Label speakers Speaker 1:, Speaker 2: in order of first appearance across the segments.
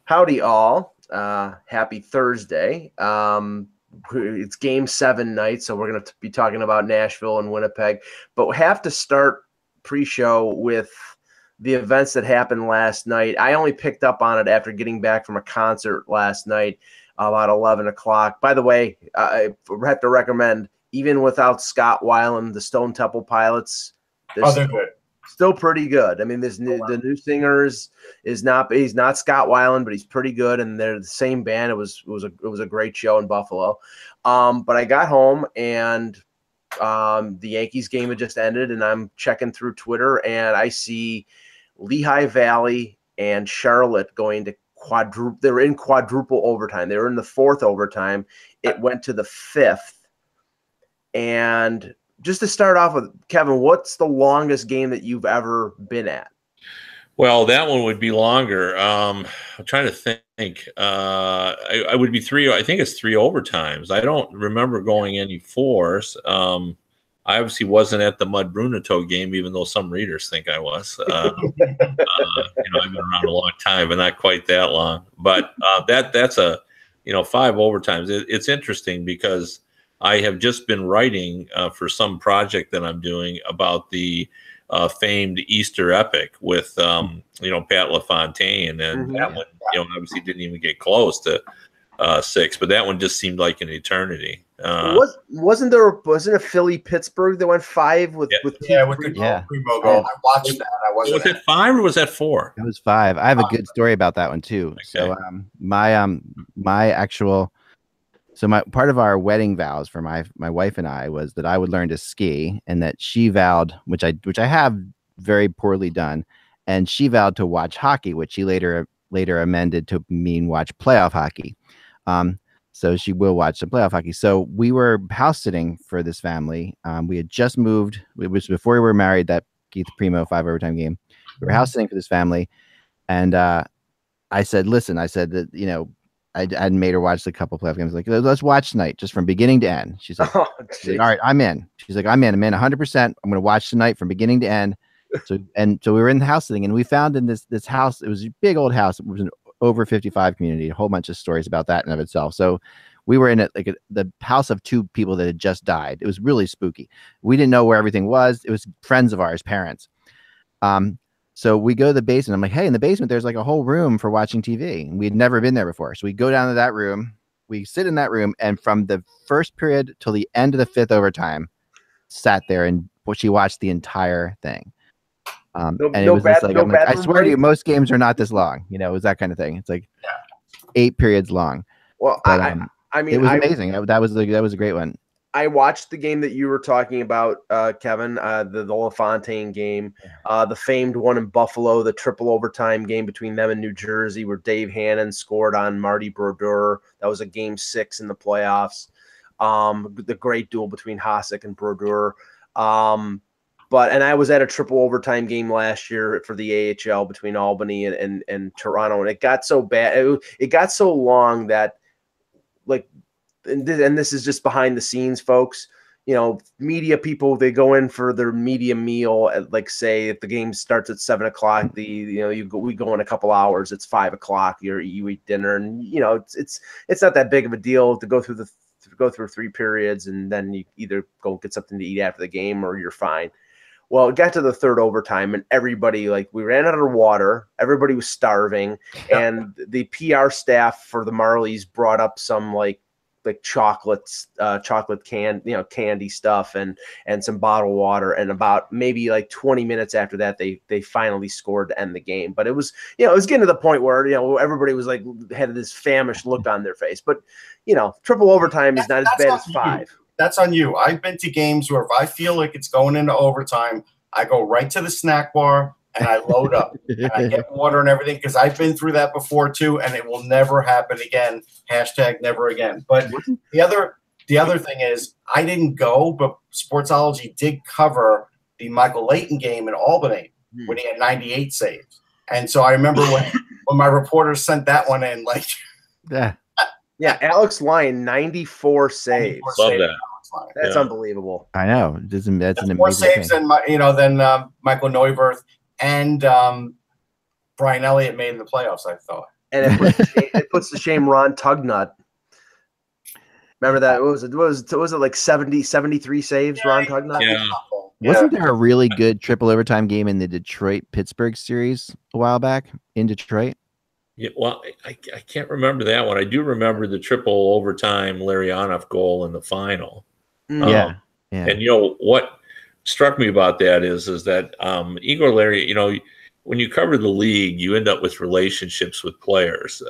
Speaker 1: Howdy all. Happy Thursday. It's game 7 night, so we're going to be talking about Nashville and Winnipeg. But we have to start pre-show with the events that happened last night. I only picked up on it after getting back from a concert last night about 11 o'clock. By the way, I have to recommend, even without Scott Weiland, the Stone Temple Pilots,
Speaker 2: they're good.
Speaker 1: Still pretty good. I mean, the new singer he's not Scott Weiland, but he's pretty good, and they're the same band. It was a great show in Buffalo. But I got home and the Yankees game had just ended, and I'm checking through Twitter, and I see Lehigh Valley and Charlotte going to quadruple. They're in quadruple overtime. They were in the 4th overtime. It went to the 5th, and just to start off with, Kevin, what's the longest game that you've ever been at?
Speaker 3: Well, that one would be longer. I'm trying to think. I would be 3. I think it's 3 overtimes. I don't remember going any 4s. I obviously wasn't at the Mud Bruneto game, even though some readers think I was. I've been around a long time, but not quite that long. But that's a 5 overtimes. It's interesting because I have just been writing for some project that I'm doing about the famed Easter epic with Pat LaFontaine, and that one obviously didn't even get close to 6, but that one just seemed like an eternity.
Speaker 1: Wasn't it Philly Pittsburgh that went 5 with
Speaker 2: the Primo goal? I watched that.
Speaker 3: Was it 5 or was that 4?
Speaker 4: It was 5. I have a good story about that one too. Okay. So my part of our wedding vows for my wife and I was that I would learn to ski, and that she vowed, which I have very poorly done, and she vowed to watch hockey, which she later amended to mean watch playoff hockey. So she will watch the playoff hockey. So we were house sitting for this family. We had just moved. It was before we were married, that Keith Primo 5 overtime game. We were house sitting for this family, and I said that I hadn't made her watch a couple playoff games. Like, let's watch tonight, just from beginning to end. She's like, all right, I'm in. She's like, I'm in 100%. I'm going to watch tonight from beginning to end. So we were in the house sitting, and we found in this house, it was a big old house. It was an over 55 community, a whole bunch of stories about that in of itself. So we were in the house of 2 people that had just died. It was really spooky. We didn't know where everything was. It was friends of ours, parents. So we go to the basement. I'm like, hey, in the basement, there's like a whole room for watching TV. And we had never been there before. So we go down to that room. We sit in that room. And from the first period till the end of the 5th overtime, sat there and she watched the entire thing. I swear to you, most games are not this long. It was that kind of thing. It's like 8 periods long.
Speaker 1: Well,
Speaker 4: but,
Speaker 1: I mean,
Speaker 4: it was amazing. That was a great one.
Speaker 1: I watched the game that you were talking about, Kevin, the LaFontaine game, the famed one in Buffalo, the triple overtime game between them and New Jersey, where Dave Hannon scored on Marty Brodeur. That was a game 6 in the playoffs. The great duel between Hasek and Brodeur. And I was at a triple overtime game last year for the AHL between Albany and Toronto, and it got so bad. It got so long that, like, and this is just behind the scenes, folks. Media people, they go in for their media meal at, like, say, if the game starts at 7 o'clock, we go in a couple hours. It's 5 o'clock. You eat dinner, and it's not that big of a deal to go through 3 periods, and then you either go get something to eat after the game or you're fine. Well, it got to the 3rd overtime, and everybody, we ran out of water. Everybody was starving, and the PR staff for the Marlies brought up some chocolate candy stuff and some bottled water. And about maybe 20 minutes after that, they finally scored to end the game. But it was getting to the point where everybody was had this famished look on their face. But triple overtime is not as bad as 5.
Speaker 2: That's on you. I've been to games where if I feel like it's going into overtime, I go right to the snack bar and I load up and I get water and everything, because I've been through that before too, and it will never happen again. # never again. But the other thing is, I didn't go, but Sportsology did cover the Michael Layton game in Albany when he had 98 saves. And so I remember when my reporters sent that one in,
Speaker 1: Yeah, Alex Lyon, 94 saves.
Speaker 3: Love that.
Speaker 1: That's unbelievable.
Speaker 4: I know. That's an amazing
Speaker 2: more saves
Speaker 4: thing.
Speaker 2: than Michael Neuwirth and Brian Elliott made in the playoffs, I thought.
Speaker 1: and it puts to shame Ron Tugnut. Remember that? Was it like 73 saves, Ron Tugnut?
Speaker 3: Yeah.
Speaker 4: Wasn't there a really good triple overtime game in the Detroit-Pittsburgh series a while back in Detroit?
Speaker 3: Yeah, well, I can't remember that one. I do remember the triple overtime Larionov goal in the final.
Speaker 4: Yeah.
Speaker 3: And what struck me about that is that Igor Larionov, when you cover the league, you end up with relationships with players,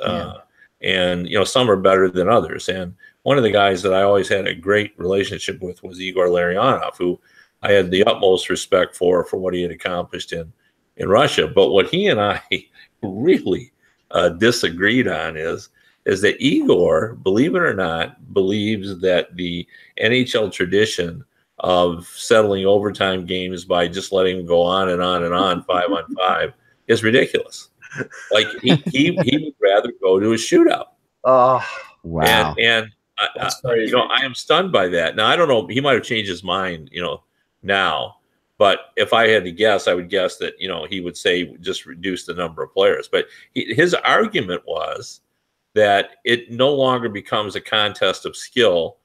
Speaker 3: and some are better than others. And one of the guys that I always had a great relationship with was Igor Larionov, who I had the utmost respect for what he had accomplished in Russia. But what he and I really disagreed on is that Igor, believe it or not, believes that the NHL tradition of settling overtime games by just letting them go on and on and on 5-on-5 is ridiculous. Like he would rather go to a shootout.
Speaker 1: Oh,
Speaker 4: wow!
Speaker 3: And I am stunned by that. Now I don't know. He might have changed his mind, now. But if I had to guess, I would guess that he would say just reduce the number of players. But his argument was that it no longer becomes a contest of skill,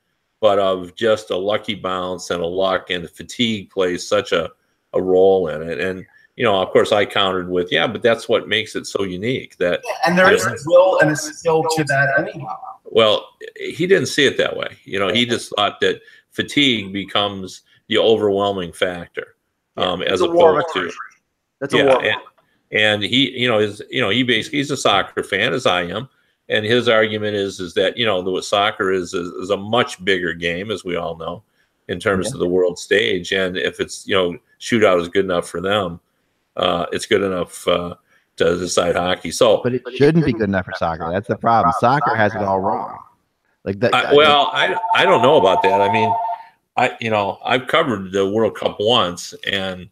Speaker 3: but of just a lucky bounce and a luck, and the fatigue plays such a role in it. And of course, I countered with, but that's what makes it so unique. That
Speaker 2: and there is a will and a skill to that anyhow.
Speaker 3: Well, he didn't see it that way. He just thought that fatigue becomes the overwhelming factor, as opposed to
Speaker 1: that's a war.
Speaker 3: And he, he basically, he's a soccer fan, as I am, and his argument is that the soccer is a much bigger game, as we all know, in terms of the world stage, and if it's shootout is good enough for them, it's good enough to decide hockey. So,
Speaker 4: but it shouldn't be good enough for soccer. That's the problem. Soccer has it all wrong. Like that.
Speaker 3: I don't know about that. I mean, I've covered the World Cup once, and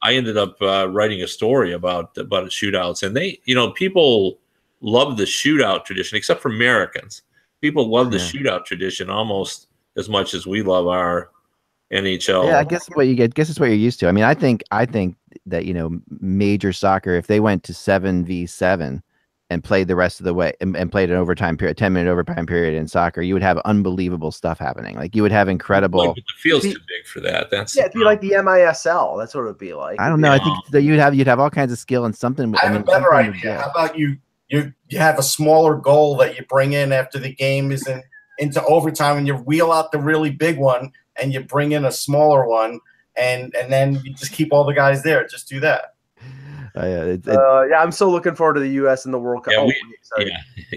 Speaker 3: I ended up writing a story about shootouts, and they, people love the shootout tradition, except for Americans. People love the shootout tradition almost as much as we love our NHL.
Speaker 4: Yeah, I guess it's what you're used to. I mean, I think that major soccer, if they went to 7v7 and played the rest of the way and played an overtime period, 10-minute overtime period in soccer, you would have unbelievable stuff happening. Like you would have incredible.
Speaker 3: But the field's too big for that.
Speaker 1: It'd be like the MISL. That's what it would be like.
Speaker 4: I don't know. I think that you'd have all kinds of skill and something.
Speaker 2: I have a better idea. How about you have a smaller goal that you bring in after the game is into overtime, and you wheel out the really big one and you bring in a smaller one, and then you just keep all the guys there. Just do that.
Speaker 1: I'm so looking forward to the U.S. and the World Cup.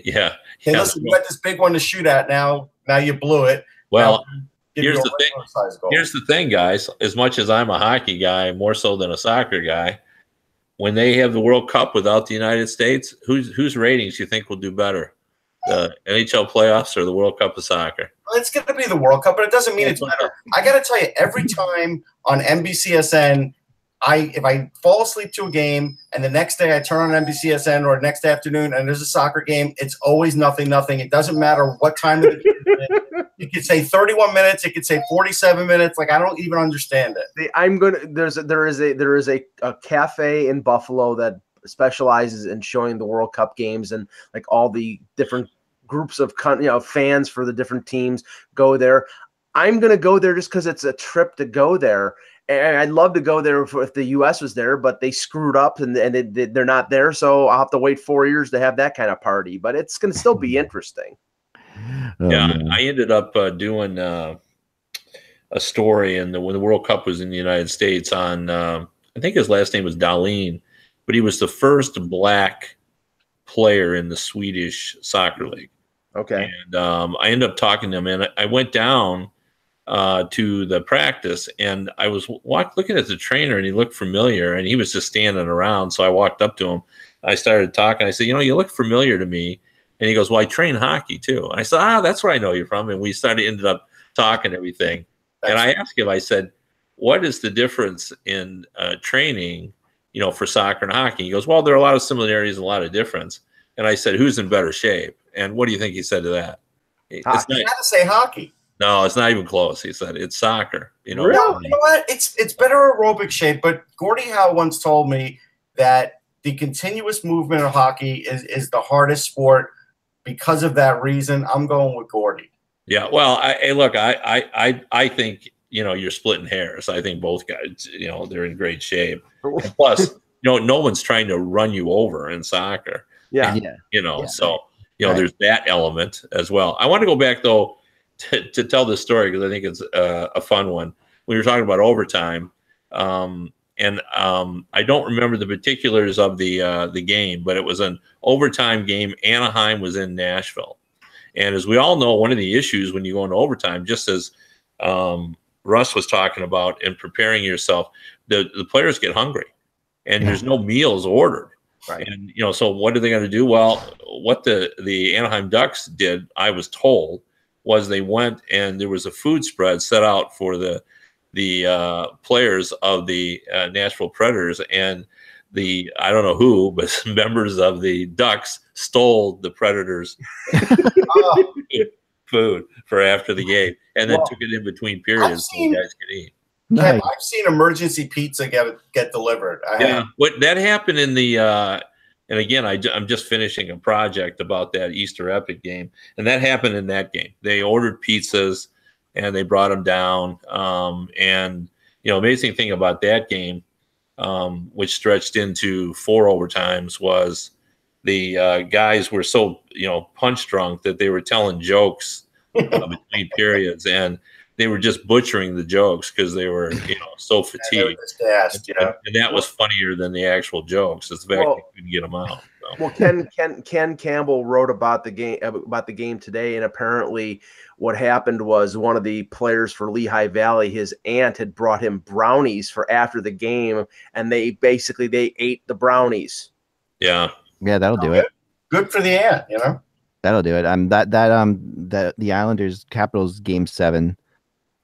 Speaker 3: Yeah.
Speaker 2: Hey, listen, you got this big one to shoot at now. Now you blew it.
Speaker 3: Well, here's the thing. Here's the thing, guys. As much as I'm a hockey guy, more so than a soccer guy, when they have the World Cup without the United States, whose ratings you think will do better? The NHL playoffs or the World Cup of soccer?
Speaker 2: Well, it's going to be the World Cup, but it doesn't mean it's better. I got to tell you, every time on NBCSN, if I fall asleep to a game and the next day I turn on NBCSN or next afternoon and there's a soccer game, it's always 0-0. It doesn't matter what time of the game. You could say 31 minutes. It could say 47 minutes. Like I don't even understand it.
Speaker 1: There is a cafe in Buffalo that specializes in showing the World Cup games, and like all the different groups of fans for the different teams go there. I'm gonna go there just because it's a trip to go there. And I'd love to go there if the U.S. was there, but they screwed up and they're not there. So I'll have to wait 4 years to have that kind of party. But it's going to still be interesting.
Speaker 3: I ended up doing a story when the World Cup was in the United States on, I think his last name was Dahlin, but he was the first black player in the Swedish soccer league.
Speaker 1: Okay.
Speaker 3: And I ended up talking to him, and I went down to the practice, and I was looking at the trainer, and he looked familiar, and he was just standing around. So I walked up to him. I started talking. I said, you look familiar to me. And he goes, well, I train hockey too. And I said, that's where I know you're from. And we ended up talking everything. And I asked him, I said, what is the difference in training, for soccer and hockey? He goes, well, there are a lot of similarities and a lot of difference. And I said, who's in better shape? And what do you think he said to that?
Speaker 2: You got to say hockey.
Speaker 3: No, it's not even close. He said it's soccer.
Speaker 2: Really? You know what? It's better aerobic shape. But Gordie Howe once told me that the continuous movement of hockey is the hardest sport. Because of that reason, I'm going with Gordy.
Speaker 3: Yeah, well, I think, you're splitting hairs. I think both guys, they're in great shape. And plus, no one's trying to run you over in soccer.
Speaker 1: Yeah.
Speaker 3: So, there's that element as well. I want to go back, though, to tell this story because I think it's a fun one. We were talking about overtime, and I don't remember the particulars of the game, but it was an overtime game. Anaheim was in Nashville. And as we all know, one of the issues when you go into overtime, just as Russ was talking about in preparing yourself, the players get hungry and there's no meals ordered.
Speaker 1: Right.
Speaker 3: And, so what are they going to do? Well, what the Anaheim Ducks did, I was told, was they went and there was a food spread set out for the players of the Nashville Predators, and I don't know who, but some members of the Ducks stole the Predators food for after the game, and then took it in between periods so the guys could eat.
Speaker 2: Nice. I've seen emergency pizza get delivered.
Speaker 3: What that happened in the and again, I'm just finishing a project about that Easter Epic game, and that happened in that game. They ordered pizzas and they brought them down. And amazing thing about that game, which stretched into 4 overtimes, was the guys were so punch drunk that they were telling jokes between periods, and they were just butchering the jokes because they were so fatigued. And that was funnier than the actual jokes. It's the fact they couldn't get them out. So.
Speaker 1: Well, Ken Campbell wrote about the game today, and apparently what happened was one of the players for Lehigh Valley, his aunt had brought him brownies for after the game, and they ate the brownies.
Speaker 3: Yeah,
Speaker 4: that'll do it.
Speaker 2: Good for the aunt,
Speaker 4: That'll do it. The Islanders Capitals game 7.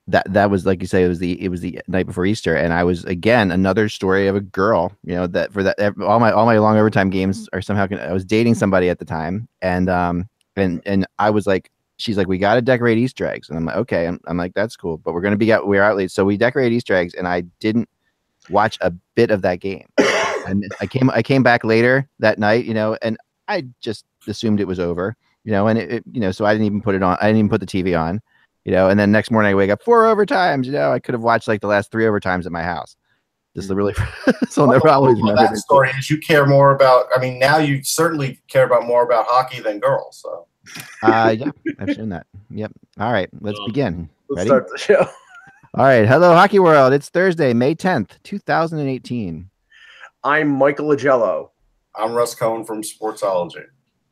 Speaker 4: That was, like you say, it was the night before Easter, and I was, again, another story of a girl, that for that all my long overtime games are somehow I was dating somebody at the time, and I was like, she's like, we got to decorate Easter eggs, and I'm like, okay, I'm like, that's cool, but we're out late, so we decorate Easter eggs, and I didn't watch a bit of that game, and I came back later that night, and I just assumed it was over, and it so I didn't even put it on. I didn't even put the TV on. And then next morning I wake up 4 overtimes. I could have watched like the last 3 overtimes at my house. This is really so I'll never always remember.
Speaker 2: That story is you care more about. I mean, now you certainly care about more about hockey than girls. So,
Speaker 4: yeah, I've shown that. Yep. All right, let's begin.
Speaker 1: Let's start the show.
Speaker 4: All right, hello, Hockey World. It's Thursday, May 10th, 2018.
Speaker 1: I'm Michael Agello.
Speaker 2: I'm Russ Cohen from Sportsology.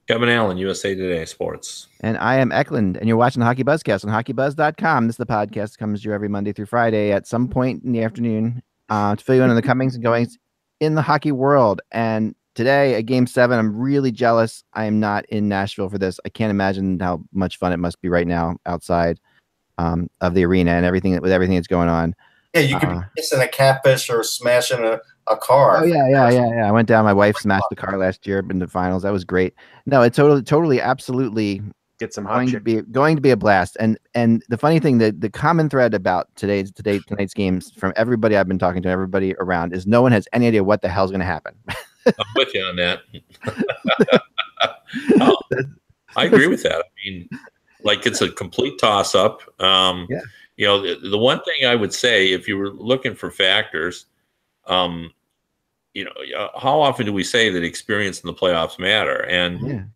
Speaker 3: Kevin Allen, USA Today Sports.
Speaker 4: And I am Eklund, and you're watching the HockeyBuzzcast on HockeyBuzz.com. This is the podcast that comes to you every Monday through Friday at some point in the afternoon to fill you in on the comings and goings in the hockey world. And today, at Game 7, I'm really jealous I am not in Nashville for this. I can't imagine how much fun it must be right now outside of the arena and everything that's going on.
Speaker 2: Yeah, you could be kissing a catfish or smashing a car.
Speaker 4: Oh yeah. I went down. My wife smashed the car last year in the finals. That was great. No, it totally, absolutely
Speaker 1: get some hot
Speaker 4: going to be a blast. And the funny thing, the common thread about tonight's games from everybody I've been talking to, everybody around, is no one has any idea what the hell's going to happen.
Speaker 3: I'm with you on that. I agree with that. I mean, like, it's a complete toss up.
Speaker 4: Yeah.
Speaker 3: The one thing I would say, if you were looking for factors, how often do we say that experience in the playoffs matter? And,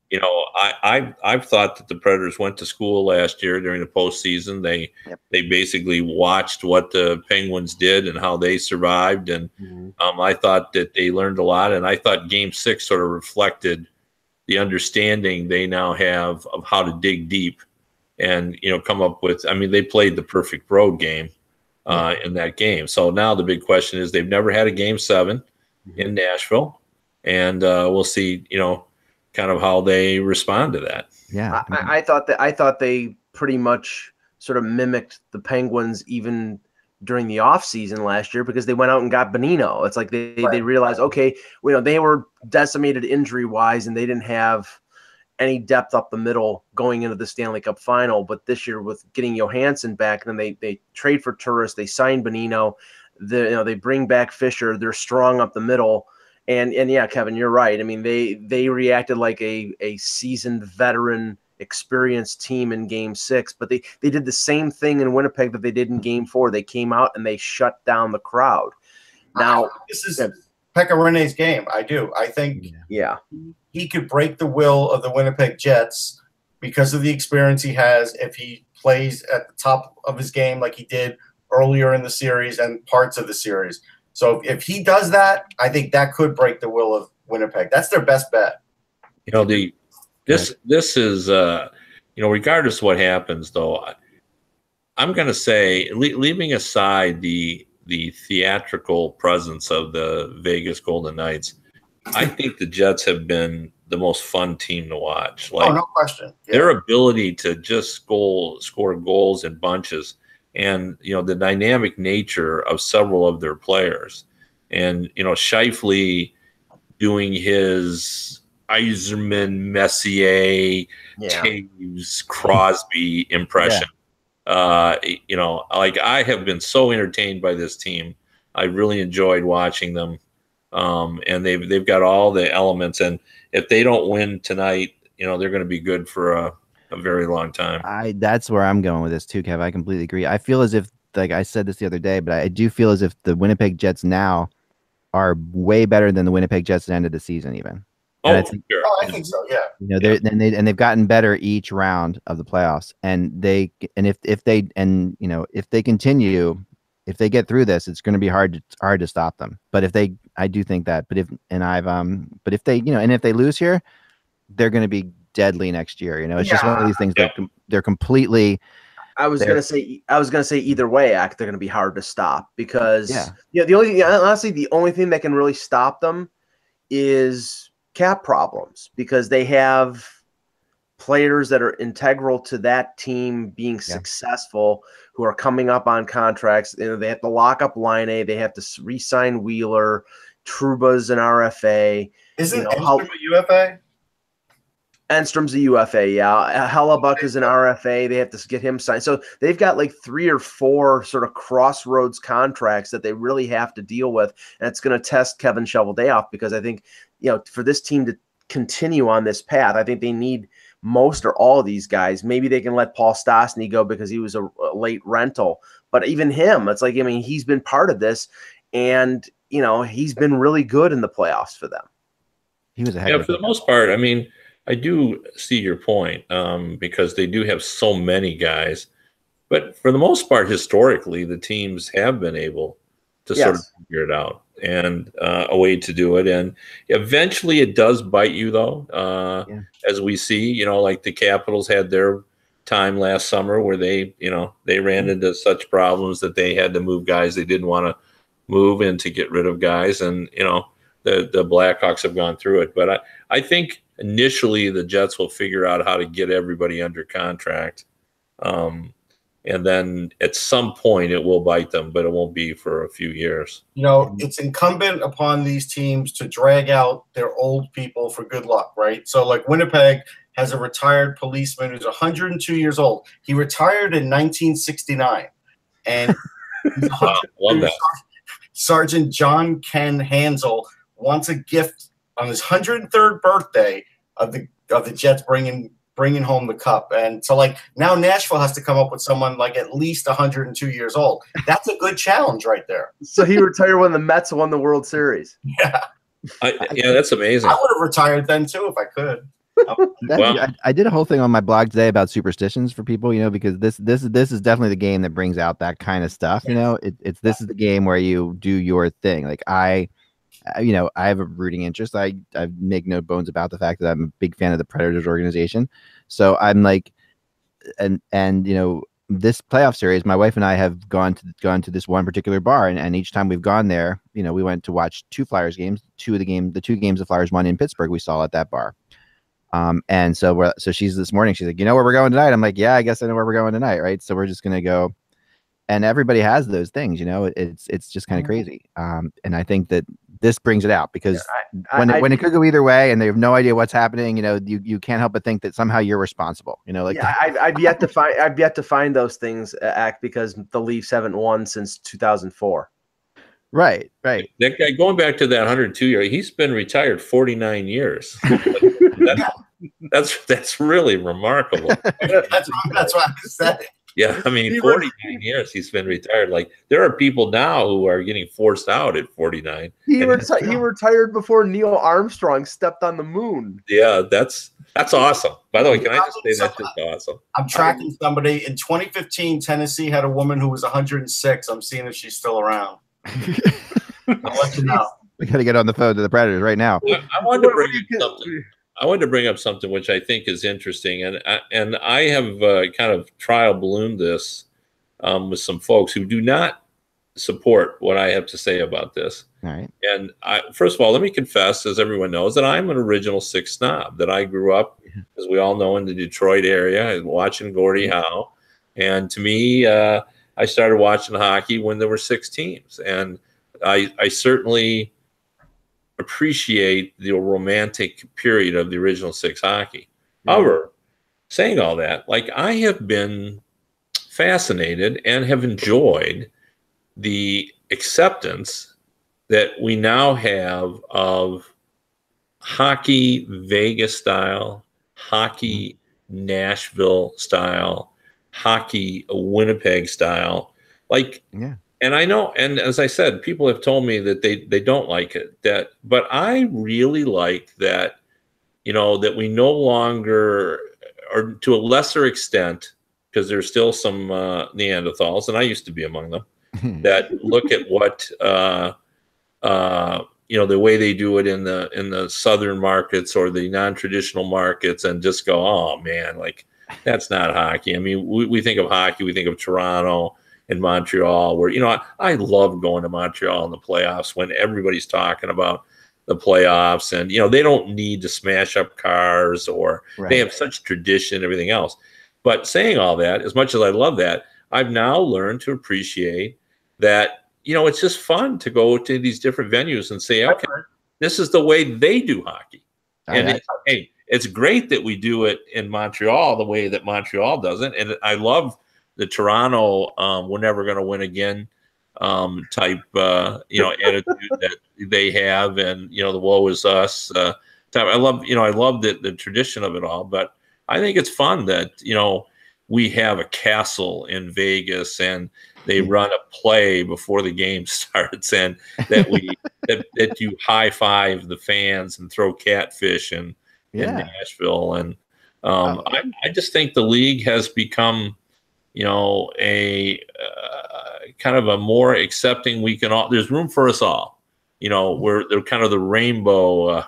Speaker 3: I've thought that the Predators went to school last year during the postseason. They basically watched what the Penguins did and how they survived. And I thought that they learned a lot. And I thought Game 6 sort of reflected the understanding they now have of how to dig deep and, come up with, they played the perfect road game in that game. So now the big question is they've never had a Game 7 in Nashville, and we'll see, kind of how they respond to that.
Speaker 4: Yeah.
Speaker 1: I thought they pretty much sort of mimicked the Penguins even during the offseason last year because they went out and got Bonino. It's like they realized, okay, they were decimated injury-wise and they didn't have any depth up the middle going into the Stanley Cup final. But this year with getting Johansson back, then they trade for Turris, they sign Bonino, they bring back Fisher, they're strong up the middle. And yeah, Kevin, you're right. I mean, they reacted like a seasoned veteran, experienced team in Game 6, but they did the same thing in Winnipeg that they did in Game 4. They came out and they shut down the crowd. Now
Speaker 2: this is Pekka Rinne's game. I do. I think he could break the will of the Winnipeg Jets because of the experience he has if he plays at the top of his game like he did earlier in the series and parts of the series. So if he does that, I think that could break the will of Winnipeg. That's their best bet.
Speaker 3: You know, this is regardless of what happens, though, I'm going to say, leaving aside the theatrical presence of the Vegas Golden Knights, I think the Jets have been the most fun team to watch. Like,
Speaker 2: no question. Yeah.
Speaker 3: Their ability to just score goals in bunches, and the dynamic nature of several of their players, and Scheifele doing his Yzerman, Messier, Taves, Crosby impression. Like, I have been so entertained by this team. I really enjoyed watching them, and they've got all the elements. And if they don't win tonight, they're going to be good for a very long time.
Speaker 4: That's where I'm going with this too, Kev. I completely agree. I feel as if, like I said this the other day, but I do feel as if the Winnipeg Jets now are way better than the Winnipeg Jets at the end of the season, even.
Speaker 3: Sure.
Speaker 2: I think so. Yeah.
Speaker 4: They've gotten better each round of the playoffs, and if they continue, if they get through this, it's going to be hard to stop them. But if they lose here, they're going to be deadly next year. It's just one of these things that they're completely.
Speaker 1: I was gonna say either way, they're gonna be hard to stop because the only thing that can really stop them is cap problems, because they have players that are integral to that team being successful who are coming up on contracts. They have to lock up Line A, they have to re-sign Wheeler, Trouba's an RFA.
Speaker 2: Isn't Enstrom a UFA?
Speaker 1: Enstrom's a UFA, yeah. Hellebuck is an RFA. They have to get him signed. So they've got like 3 or 4 sort of crossroads contracts that they really have to deal with. And it's going to test Kevin Shoveldayoff, because I think, for this team to continue on this path, I think they need most or all of these guys. Maybe they can let Paul Stastny go because he was a late rental. But even him, it's like, he's been part of this, and, he's been really good in the playoffs for them.
Speaker 4: He was a
Speaker 3: for the most part. I do see your point, because they do have so many guys. But for the most part, historically, the teams have been able to sort of figure it out and a way to do it. And eventually it does bite you, though, as we see, like the Capitals had their time last summer where they ran into such problems that they had to move guys they didn't want to move and to get rid of guys. And, the Blackhawks have gone through it. But I think initially the Jets will figure out how to get everybody under contract. And then at some point it will bite them, but it won't be for a few years.
Speaker 2: It's incumbent upon these teams to drag out their old people for good luck, right? So like Winnipeg has a retired policeman who's 102 years old. He retired in 1969. And
Speaker 3: love that.
Speaker 2: Sergeant John Ken Hansel wants a gift on his 103rd birthday of the Jets bringing home the cup. And so, like, now Nashville has to come up with someone like at least 102 years old. That's a good challenge right there.
Speaker 1: So he retired when the Mets won the World Series.
Speaker 2: Yeah.
Speaker 3: That's amazing.
Speaker 2: I would have retired then too if I could.
Speaker 4: I did a whole thing on my blog today about superstitions for people, because this is definitely the game that brings out that kind of stuff. This is the game where you do your thing. Like I have a rooting interest. I make no bones about the fact that I'm a big fan of the Predators organization. So I'm like, and this playoff series, my wife and I have gone to this one particular bar, and each time we've gone there, we went to watch 2 Flyers games. The 2 games the Flyers won in Pittsburgh, we saw at that bar. And so this morning she's like, where we're going tonight? I'm like, yeah, I guess I know where we're going tonight, right? So we're just gonna go. And everybody has those things, it's just kind of crazy. And I think that this brings it out, because when it could go either way and they have no idea what's happening, you can't help but think that somehow you're responsible,
Speaker 1: I've yet to find those things, because the Leafs haven't won since 2004.
Speaker 4: Right.
Speaker 3: That guy, going back to that 102-year, he's been retired 49 years. That's really remarkable.
Speaker 2: That's why I said it.
Speaker 3: Yeah, I mean, 49 years he's been retired. Like, there are people now who are getting forced out at 49.
Speaker 1: He retired before Neil Armstrong stepped on the moon.
Speaker 3: Yeah, that's awesome. By the way, can I just say that's just awesome?
Speaker 2: I'm tracking somebody. In 2015, Tennessee had a woman who was 106. I'm seeing if she's still around. I'll let you know.
Speaker 4: We got to get on the phone to the Predators right now.
Speaker 3: I wanted to bring up something which I think is interesting, and I have kind of trial ballooned this with some folks who do not support what I have to say about this.
Speaker 4: All right.
Speaker 3: And first of all, let me confess, as everyone knows, that I'm an original Six snob. That I grew up, as we all know, in the Detroit area, watching Gordie Howe, and to me, I started watching hockey when there were 6 teams, and I certainly appreciate the romantic period of the original 6 hockey. However, saying all that, like, I have been fascinated and have enjoyed the acceptance that we now have of hockey Vegas style, hockey Nashville style, hockey Winnipeg style. Like, and I know, and as I said, people have told me that they don't like it. But I really like that, that we no longer, or to a lesser extent, because there's still some Neanderthals, and I used to be among them, that look at what the way they do it in the southern markets or the non-traditional markets, and just go, oh man, like, that's not hockey. I mean, we think of hockey, we think of Toronto and Montreal, where, I love going to Montreal in the playoffs when everybody's talking about the playoffs, and, they don't need to smash up cars, or they have such tradition and everything else. But saying all that, as much as I love that, I've now learned to appreciate that, it's just fun to go to these different venues and say, okay, this is the way they do hockey. And it's great that we do it in Montreal the way that Montreal does it. And I love the Toronto, we're never going to win again type, attitude that they have, and, the woe is us. I love the tradition of it all, but I think it's fun that, we have a castle in Vegas, and they run a play before the game starts, and that that you high five the fans and throw catfish in Nashville. And I just think the league has become, a kind of a more accepting. There's room for us all. They're kind of the rainbow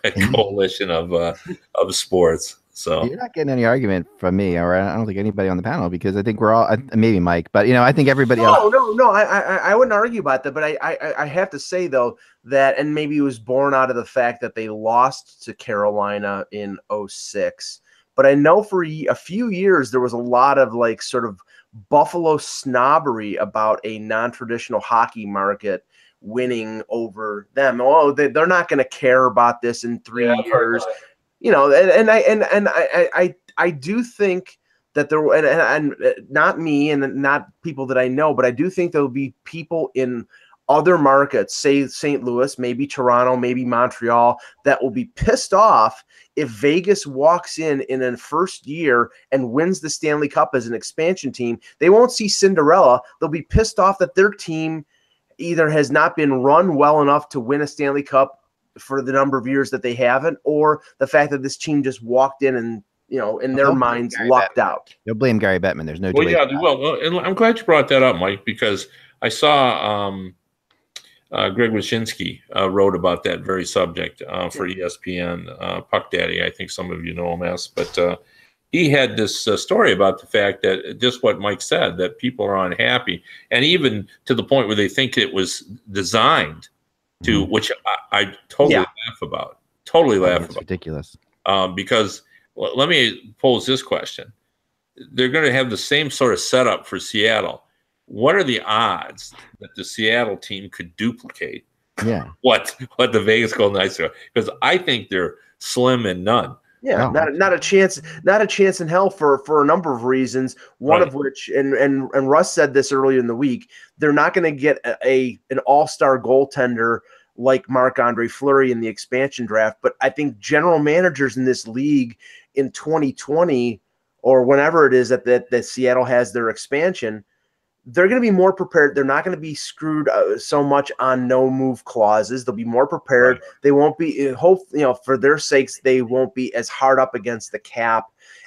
Speaker 3: coalition of sports. So
Speaker 4: you're not getting any argument from me, or I don't think anybody on the panel, because I think we're all, maybe Mike, but I think everybody else.
Speaker 1: No, I wouldn't argue about that, but I have to say though that, and maybe it was born out of the fact that they lost to Carolina in 2006. But I know for a few years there was a lot of like sort of Buffalo snobbery about a non-traditional hockey market winning over them. Oh, they're not going to care about this in 3 years. I do think that there, and not me and not people that I know, but I do think there will be people in other markets, say St. Louis, maybe Toronto, maybe Montreal, that will be pissed off if Vegas walks in a first year and wins the Stanley Cup as an expansion team. They won't see Cinderella. They'll be pissed off that their team either has not been run well enough to win a Stanley Cup for the number of years that they haven't, or the fact that this team just walked in and, in their minds, lucked out.
Speaker 4: They'll blame Gary Bettman. There's no.
Speaker 3: Well, and I'm glad you brought that up, Mike, because I saw Greg Wyshynski wrote about that very subject for ESPN, Puck Daddy. I think some of you know him as, but he had this story about the fact that just what Mike said, that people are unhappy, and even to the point where they think it was designed to, which I totally laugh about. Totally laugh about.
Speaker 4: Ridiculous.
Speaker 3: Because let me pose this question. They're going to have the same sort of setup for Seattle. What are the odds that the Seattle team could duplicate what the Vegas Golden Knights are? Because I think they're slim and none.
Speaker 1: Yeah, not a chance in hell for a number of reasons. One of which, and Russ said this earlier in the week, they're not going to get an all-star goaltender like Marc-Andre Fleury in the expansion draft. But I think general managers in this league in 2020 or whenever it is that Seattle has their expansion, they're going to be more prepared. They're not going to be screwed so much on no move clauses. They'll be more prepared. Right. They won't be, for their sakes, they won't be as hard up against the cap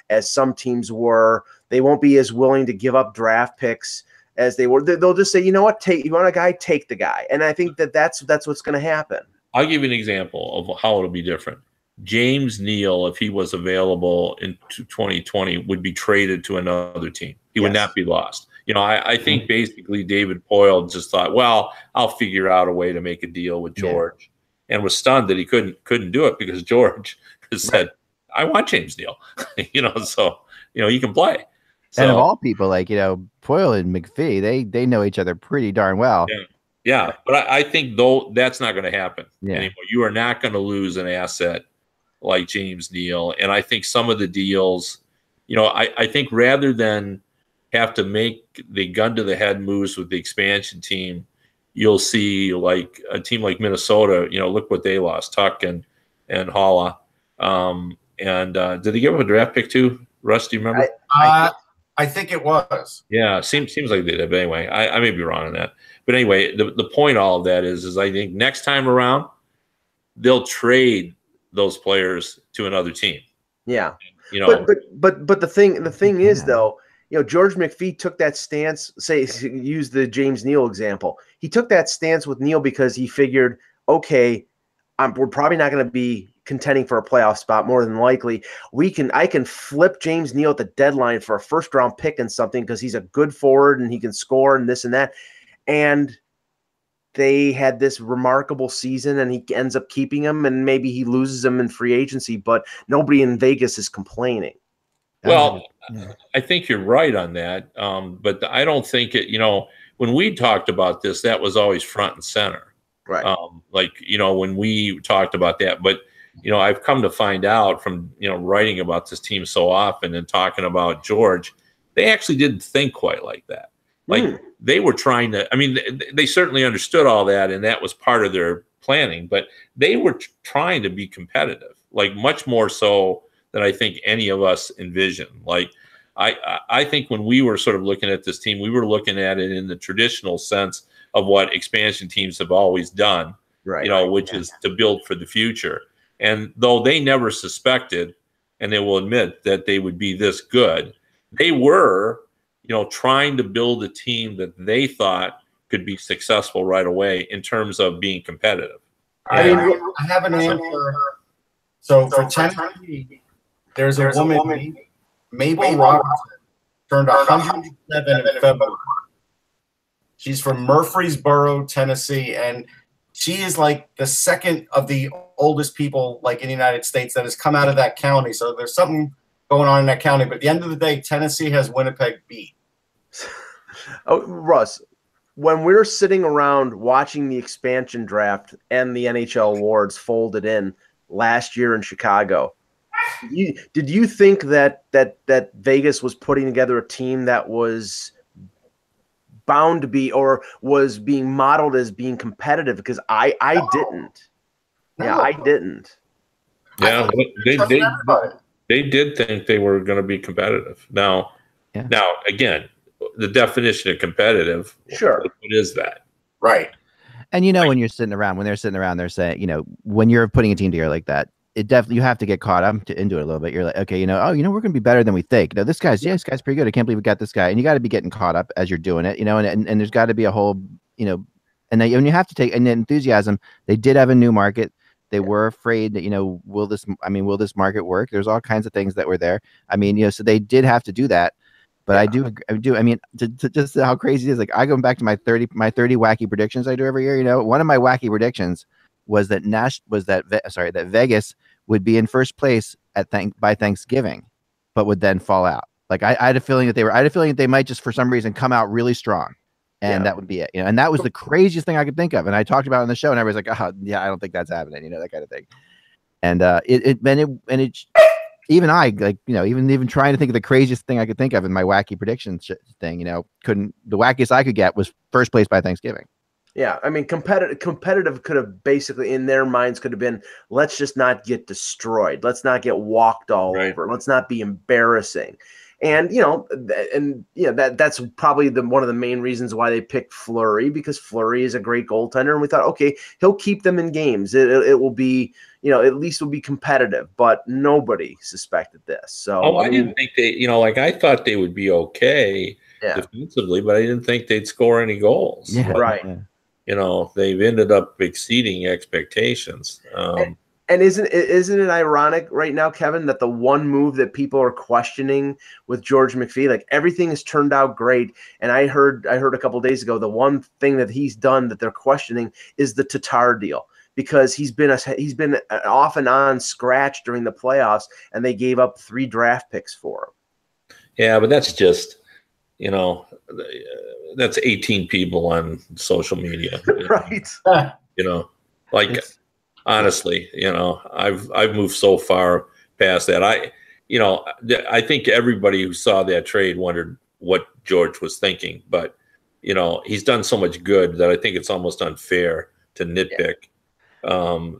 Speaker 1: as some teams were. They won't be as willing to give up draft picks as they were. They'll just say, you know what, you want a guy, take the guy. And I think that's what's going to happen.
Speaker 3: I'll give you an example of how it'll be different. James Neal, if he was available in 2020, would be traded to another team. He would not be lost. I think basically David Poyle just thought, well, I'll figure out a way to make a deal with George, and was stunned that he couldn't do it because George has said, I want James Neal, so he can play. So,
Speaker 4: and of all people, Poyle and McPhee, they know each other pretty darn well.
Speaker 3: Yeah. But I think though that's not going to happen anymore. You are not going to lose an asset like James Neal, and I think some of the deals, I think rather than have to make the gun to the head moves with the expansion team, you'll see like a team like Minnesota, look what they lost, Tuck and Halla. Did they give up a draft pick too? Russ, do you remember?
Speaker 2: I think it was.
Speaker 3: Yeah, seems like they did. But anyway, I may be wrong on that. But anyway, the point of all of that is I think next time around, they'll trade those players to another team.
Speaker 1: Yeah. But the thing is though, George McPhee took that stance, use the James Neal example. He took that stance with Neal because he figured, okay, we're probably not going to be contending for a playoff spot more than likely. I can flip James Neal at the deadline for a first round pick and something because he's a good forward and he can score and this and that. And they had this remarkable season and he ends up keeping him, and maybe he loses him in free agency, but nobody in Vegas is complaining.
Speaker 3: Well, I think you're right on that. But I don't think when we talked about this, that was always front and center.
Speaker 1: Right.
Speaker 3: When we talked about that, but I've come to find out from, writing about this team so often and talking about George, they actually didn't think quite like that. They were trying to, they certainly understood all that, and that was part of their planning, but they were trying to be competitive, much more so than I think any of us envisioned. I think when we were sort of looking at this team, we were looking at it in the traditional sense of what expansion teams have always done, which is to build for the future. And though they never suspected, and they will admit that they would be this good, they were, trying to build a team that they thought could be successful right away in terms of being competitive.
Speaker 2: I have an answer. So for Tennessee, there's a woman, Mabel Robertson, turned 107 in February. She's from Murfreesboro, Tennessee, and she is like the second of the oldest people in the United States that has come out of that county. So there's something going on in that county. But at the end of the day, Tennessee has Winnipeg beat.
Speaker 1: Oh, Russ, when we're sitting around watching the expansion draft and the NHL awards folded in last year in Chicago, did you think that Vegas was putting together a team that was bound to be, or was being modeled as being competitive? Because I didn't.
Speaker 2: No.
Speaker 1: Yeah, I didn't.
Speaker 3: Yeah, they did think they were going to be competitive. Now again, the definition of competitive,
Speaker 1: sure,
Speaker 3: what is that?
Speaker 2: Right.
Speaker 4: And when you're sitting around, they're saying, when you're putting a team together like that, it definitely, you have to get caught up into it a little bit. You're like, okay, we're going to be better than we think. This guy's pretty good. I can't believe we got this guy. And you got to be getting caught up as you're doing it, and there's got to be a whole, and you have to take, and the enthusiasm. They did have a new market. They were afraid that, will this market work? There's all kinds of things that were there. So they did have to do that. But I do. To just how crazy it is. I go back to my 30 wacky predictions I do every year. One of my wacky predictions was that that Vegas would be in first place by Thanksgiving, but would then fall out. I had a feeling that they might just for some reason come out really strong, and that would be it. And that was the craziest thing I could think of. And I talked about it on the show, and everybody's like, "Oh, yeah, I don't think that's happening." That kind of thing. And even I, like, even trying to think of the craziest thing I could think of in my wacky predictions thing, couldn't. The wackiest I could get was first place by Thanksgiving.
Speaker 1: Yeah, I mean, competitive could have basically, in their minds, could have been, let's just not get destroyed. Let's not get walked all over. Let's not be embarrassing. And that's probably one of the main reasons why they picked Fleury, because Fleury is a great goaltender, and we thought, okay, he'll keep them in games. It will be, at least will be competitive. But nobody suspected this. So
Speaker 3: I didn't think they, I thought they would be okay defensively, but I didn't think they'd score any goals.
Speaker 4: Yeah,
Speaker 3: but,
Speaker 1: right.
Speaker 3: They've ended up exceeding expectations.
Speaker 1: And isn't it ironic right now, Kevin, that the one move that people are questioning with George McPhee, like, everything has turned out great, and I heard a couple of days ago, the one thing that he's done that they're questioning is the Tatar deal, because he's been an off and on scratch during the playoffs, and they gave up 3 draft picks for him.
Speaker 3: Yeah, but that's just, that's 18 people on social media,
Speaker 1: right?
Speaker 3: Honestly, I've moved so far past that. I think everybody who saw that trade wondered what George was thinking, but he's done so much good that I think it's almost unfair to nitpick.
Speaker 2: You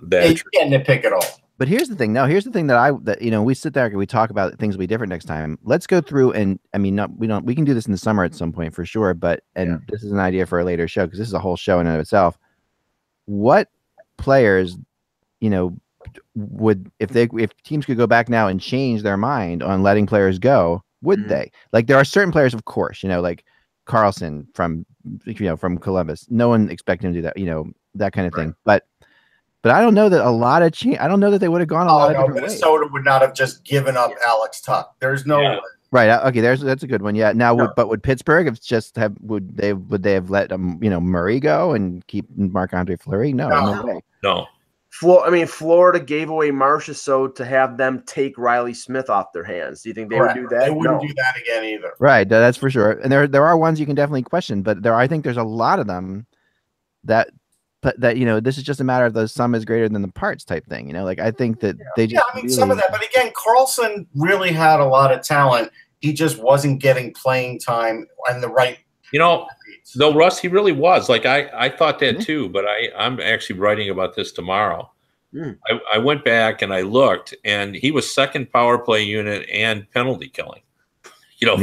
Speaker 2: can't nitpick at all.
Speaker 4: But here's the thing. No, here's the thing that we sit there and we talk about things will be different next time. Let's go through, and I mean, we can do this in the summer at some point for sure. But this is an idea for a later show, because this is a whole show in and of itself. What players, would, if teams could go back now and change their mind on letting players go, would they? Like, there are certain players, of course, like Carlson from Columbus. No one expected him to do that, that kind of thing. But I don't know that a lot of I don't know that they would have gone a lot of different
Speaker 2: Minnesota would not have just given up Alex Tuck. There's no way.
Speaker 4: Right. Okay. That's a good one. Yeah. Now, would Pittsburgh would they have let Murray go and keep Marc-Andre Fleury? No way.
Speaker 3: No.
Speaker 1: Florida gave away Marchessault to have them take Riley Smith off their hands. Do you think they would do that?
Speaker 2: They wouldn't do that again either.
Speaker 4: Right. That's for sure. And there are ones you can definitely question, but I think there's a lot of them that this is just a matter of the sum is greater than the parts type thing. Like, I think that they just
Speaker 2: some of that. But again, Carlson really had a lot of talent. He just wasn't getting playing time and the right.
Speaker 3: Though, Russ, he really was. Like, I thought that too, but I'm actually writing about this tomorrow. I went back and I looked, and he was second power play unit and penalty killing,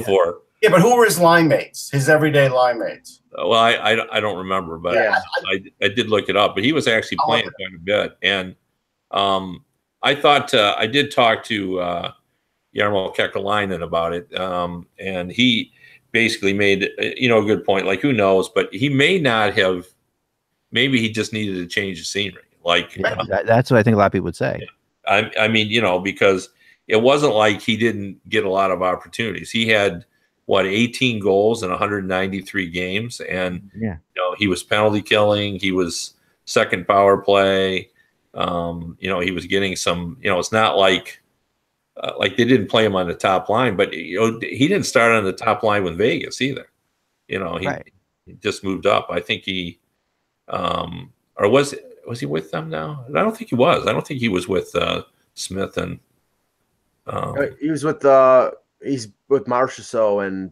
Speaker 3: for.
Speaker 2: Yeah, but who were his line mates, his everyday line mates?
Speaker 3: Well, I don't remember, but I did look it up. But he was actually playing quite a bit. And I thought I did talk to Jarmo Kekalainen about it, and he basically made a good point. Like, who knows? But he may not have. Maybe he just needed to change the scenery. Like,
Speaker 4: that's what I think a lot of people would say.
Speaker 3: I mean, because it wasn't like he didn't get a lot of opportunities. He had 18 goals in 193 games, and he was penalty killing. He was second power play. He was getting some. It's not like they didn't play him on the top line, but he didn't start on the top line with Vegas either. He just moved up. I think he, or was he with them now? I don't think he was. I don't think he was with Smith and.
Speaker 1: He was with he's with Marchessault and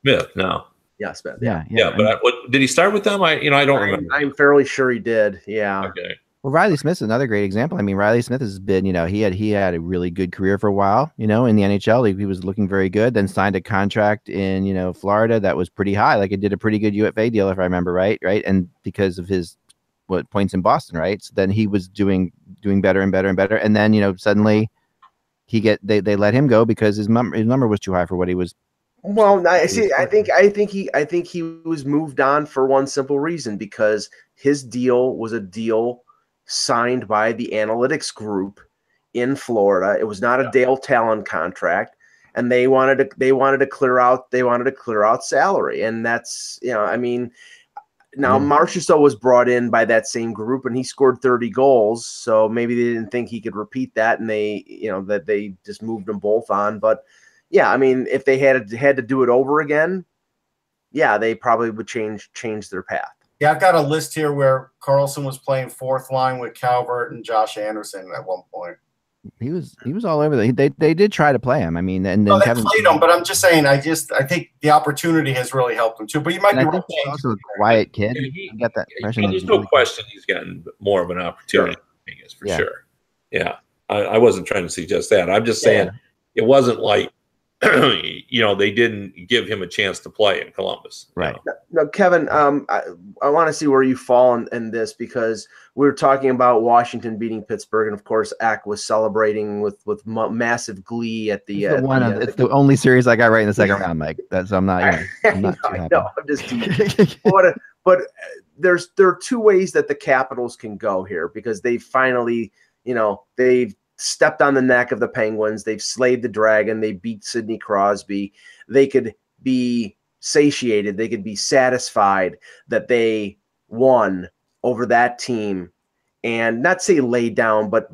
Speaker 3: Smith now.
Speaker 1: Yeah, Smith.
Speaker 3: Yeah. But did he start with them? I don't remember.
Speaker 1: I'm fairly sure he did. Yeah.
Speaker 3: Okay.
Speaker 4: Well, Riley Smith's another great example. I mean, Riley Smith has been, he had a really good career for a while, in the NHL. He was looking very good, then signed a contract in, Florida that was pretty high. Like, it did a pretty good UFA deal, if I remember right. And because of his points in Boston, right? So then he was doing better and better and better. And then, suddenly they let him go because his number was too high for what he was.
Speaker 1: Well, I think he was moved on for one simple reason, because his deal was a deal signed by the analytics group in Florida. It was not a Dale Talon contract, and they wanted to clear out salary, and that's now Marchessault was brought in by that same group, and he scored 30 goals. So maybe they didn't think he could repeat that, and they just moved them both on. But yeah, I mean, if they had to do it over again, they probably would change their path.
Speaker 2: Yeah, I've got a list here where Carlson was playing fourth line with Calvert and Josh Anderson at one point.
Speaker 4: He was all over. They did try to play him. I mean, and then
Speaker 2: well, they
Speaker 4: Kevin
Speaker 2: played him, but I'm just saying. I think the opportunity has really helped him too. But you might be
Speaker 4: I think he's also a quiet kid. I get that impression.
Speaker 3: There's no question he's gotten more of an opportunity. Sure. For sure. Yeah, I wasn't trying to suggest that. I'm just saying it wasn't like they didn't give him a chance to play in Columbus.
Speaker 4: Right.
Speaker 1: Now, Kevin, I want to see where you fall in this, because we were talking about Washington beating Pittsburgh, and of course, Ack was celebrating with massive glee at the.
Speaker 4: It's the only series I got right in the second round, Mike. That's I'm not too happy.
Speaker 1: No, I'm just teasing. but there are two ways that the Capitals can go here, because they finally, they've stepped on the neck of the Penguins. They've slayed the dragon. They beat Sidney Crosby. They could be satiated. They could be satisfied that they won over that team, and not say lay down, but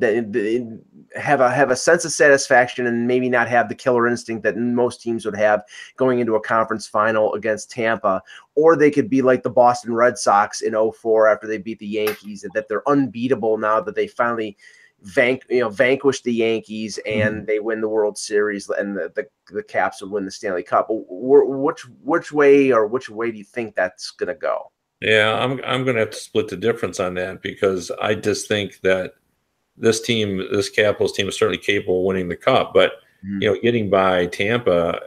Speaker 1: have a sense of satisfaction, and maybe not have the killer instinct that most teams would have going into a conference final against Tampa. Or they could be like the Boston Red Sox in 2004 after they beat the Yankees, and that they're unbeatable now that they finally vanquish the Yankees and they win the World Series, and the Caps would win the Stanley Cup. Which way do you think that's going to go?
Speaker 3: Yeah, I'm going to have to split the difference on that, because I just think that this Capitals team is certainly capable of winning the Cup, but getting by Tampa,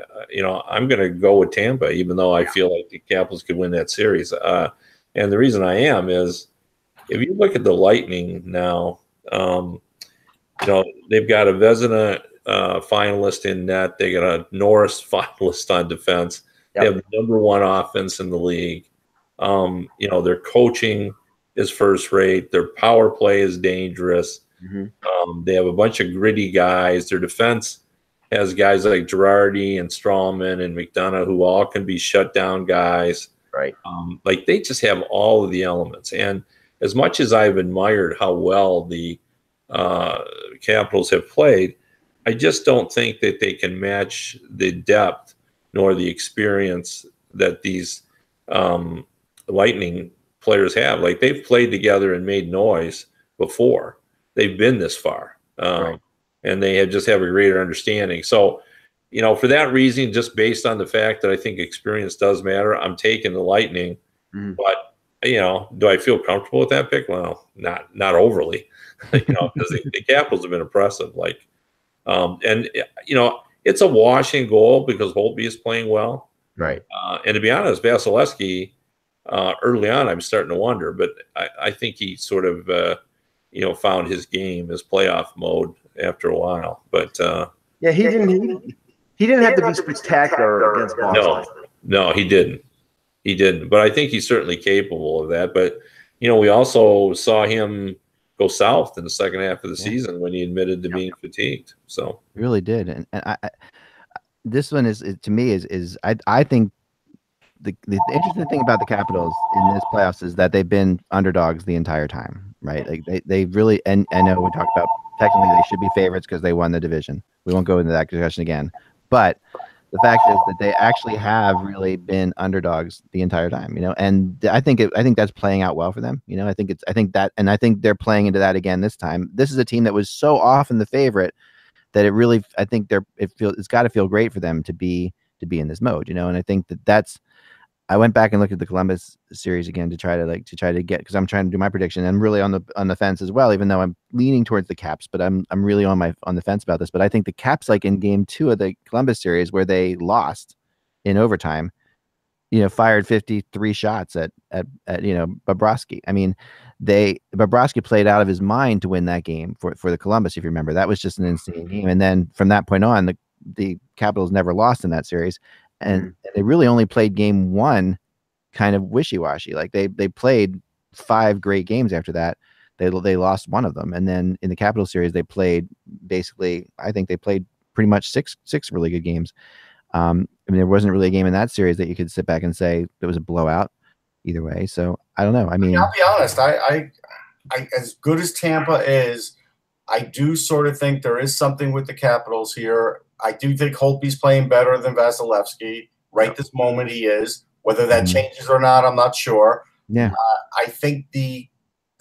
Speaker 3: I'm going to go with Tampa, even though I feel like the Capitals could win that series. And the reason I am is, if you look at the Lightning now, they've got a Vezina finalist in net. They got a Norris finalist on defense. Yep. They have the #1 offense in the league. Their coaching is first rate. Their power play is dangerous. They have a bunch of gritty guys. Their defense has guys like Girardi and Strawman and McDonough, who all can be shut down guys.
Speaker 1: Right.
Speaker 3: They just have all of the elements. And as much as I've admired how well the Capitals have played, I just don't think that they can match the depth nor the experience that these Lightning players have. Like, they've played together and made noise before. They've been this far, and they just have a greater understanding. So, for that reason, just based on the fact that I think experience does matter, I'm taking the Lightning. But do I feel comfortable with that pick? Well, not overly, because the Capitals have been impressive. It's a washing goal because Holtby is playing well.
Speaker 1: Right.
Speaker 3: And to be honest, Vasilevsky, early on, I'm starting to wonder, but I think he sort of, found his game, his playoff mode after a while. But
Speaker 1: he didn't have to be spectacular against Boston.
Speaker 3: No, he didn't. He didn't, but I think he's certainly capable of that. But, we also saw him go south in the second half of the season when he admitted to being fatigued. So
Speaker 4: he really did. And I this one is to me is I think the interesting thing about the Capitals in this playoffs is that they've been underdogs the entire time, right? Like they really, and I know we talked about technically they should be favorites because they won the division. We won't go into that discussion again, but the fact is that they actually have really been underdogs the entire time, and I think that's playing out well for them. I think they're playing into that again this time. This is a team that was so often the favorite that it really, I think it's got to feel great for them to be in this mode, and I think that's, I went back and looked at the Columbus series again to try to get, because I'm trying to do my prediction. I'm really on the fence as well, even though I'm leaning towards the Caps, but I'm really on the fence about this. But I think the Caps, like in Game 2 of the Columbus series where they lost in overtime, fired 53 shots at Bobrovsky. I mean, Bobrovsky played out of his mind to win that game for the Columbus. If you remember, that was just an insane game. And then from that point on, the Capitals never lost in that series. And they really only played Game 1 kind of wishy-washy. Like they played 5 great games after that. They lost one of them. And then in the Capitals series, they played I think they played pretty much six really good games. I mean, there wasn't really a game in that series that you could sit back and say it was a blowout either way. So I don't know. I mean,
Speaker 2: I'll be honest. I as good as Tampa is, I do sort of think there is something with the Capitals here. I do think Holtby's playing better than Vasilevsky. Right this moment he is. Whether that changes or not, I'm not sure.
Speaker 4: Yeah.
Speaker 2: I think the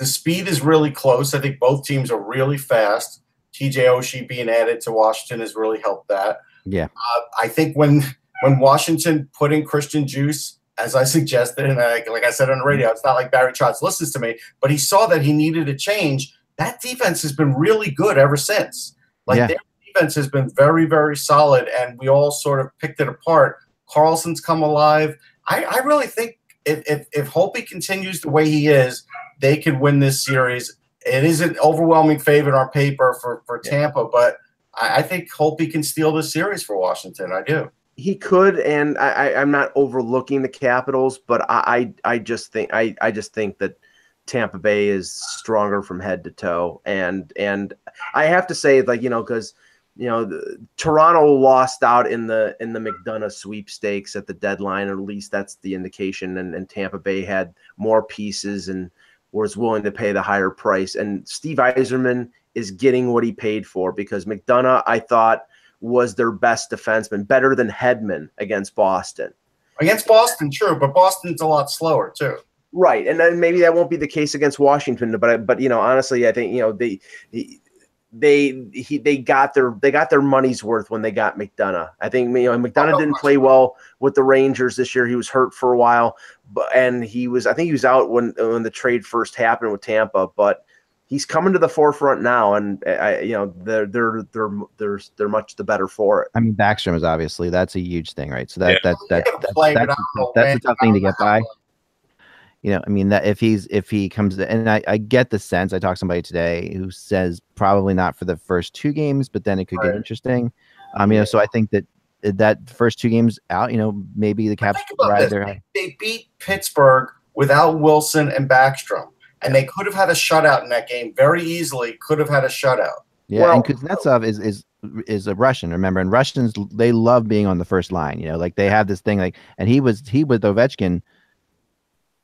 Speaker 2: speed is really close. I think both teams are really fast. TJ Oshie being added to Washington has really helped that.
Speaker 4: Yeah.
Speaker 2: I think when Washington put in Christian Juice, as I suggested, and like I said on the radio, it's not like Barry Trotz listens to me, but he saw that he needed a change. That defense has been really good ever since. Like their defense has been very, very solid, and we all sort of picked it apart. Carlson's come alive. I really think if Holtby continues the way he is, they could win this series. It is an overwhelming favorite on paper for Tampa, but I think Holtby can steal this series for Washington. I do.
Speaker 1: He could, and I'm not overlooking the Capitals, but I just think that Tampa Bay is stronger from head to toe, and I have to say, like, because Toronto lost out in the McDonough sweepstakes at the deadline, or at least that's the indication, and Tampa Bay had more pieces and was willing to pay the higher price, and Steve Yzerman is getting what he paid for, because McDonough, I thought, was their best defenseman, better than Hedman against Boston. Against Boston,
Speaker 2: true, but Boston's a lot slower too.
Speaker 1: Right, and then maybe that won't be the case against Washington, but honestly, I think they got their money's worth when they got McDonough. I think McDonough didn't play well with the Rangers this year. He was hurt for a while, and I think he was out when the trade first happened with Tampa, but he's coming to the forefront now, and they're much the better for it.
Speaker 4: I mean, Backstrom is obviously, that's a huge thing, right? So that's a tough thing to get by. That if he comes, and I get the sense, I talked to somebody today who says probably not for the first 2 games, but then it could get interesting. So I think that first 2 games out, maybe the Caps ride their.
Speaker 2: They beat Pittsburgh without Wilson and Backstrom. And they could have had a shutout in that game very easily. Could have had a shutout.
Speaker 4: Yeah, and Kuznetsov is a Russian, remember? And Russians, they love being on the first line. Like they have this thing, and he with Ovechkin.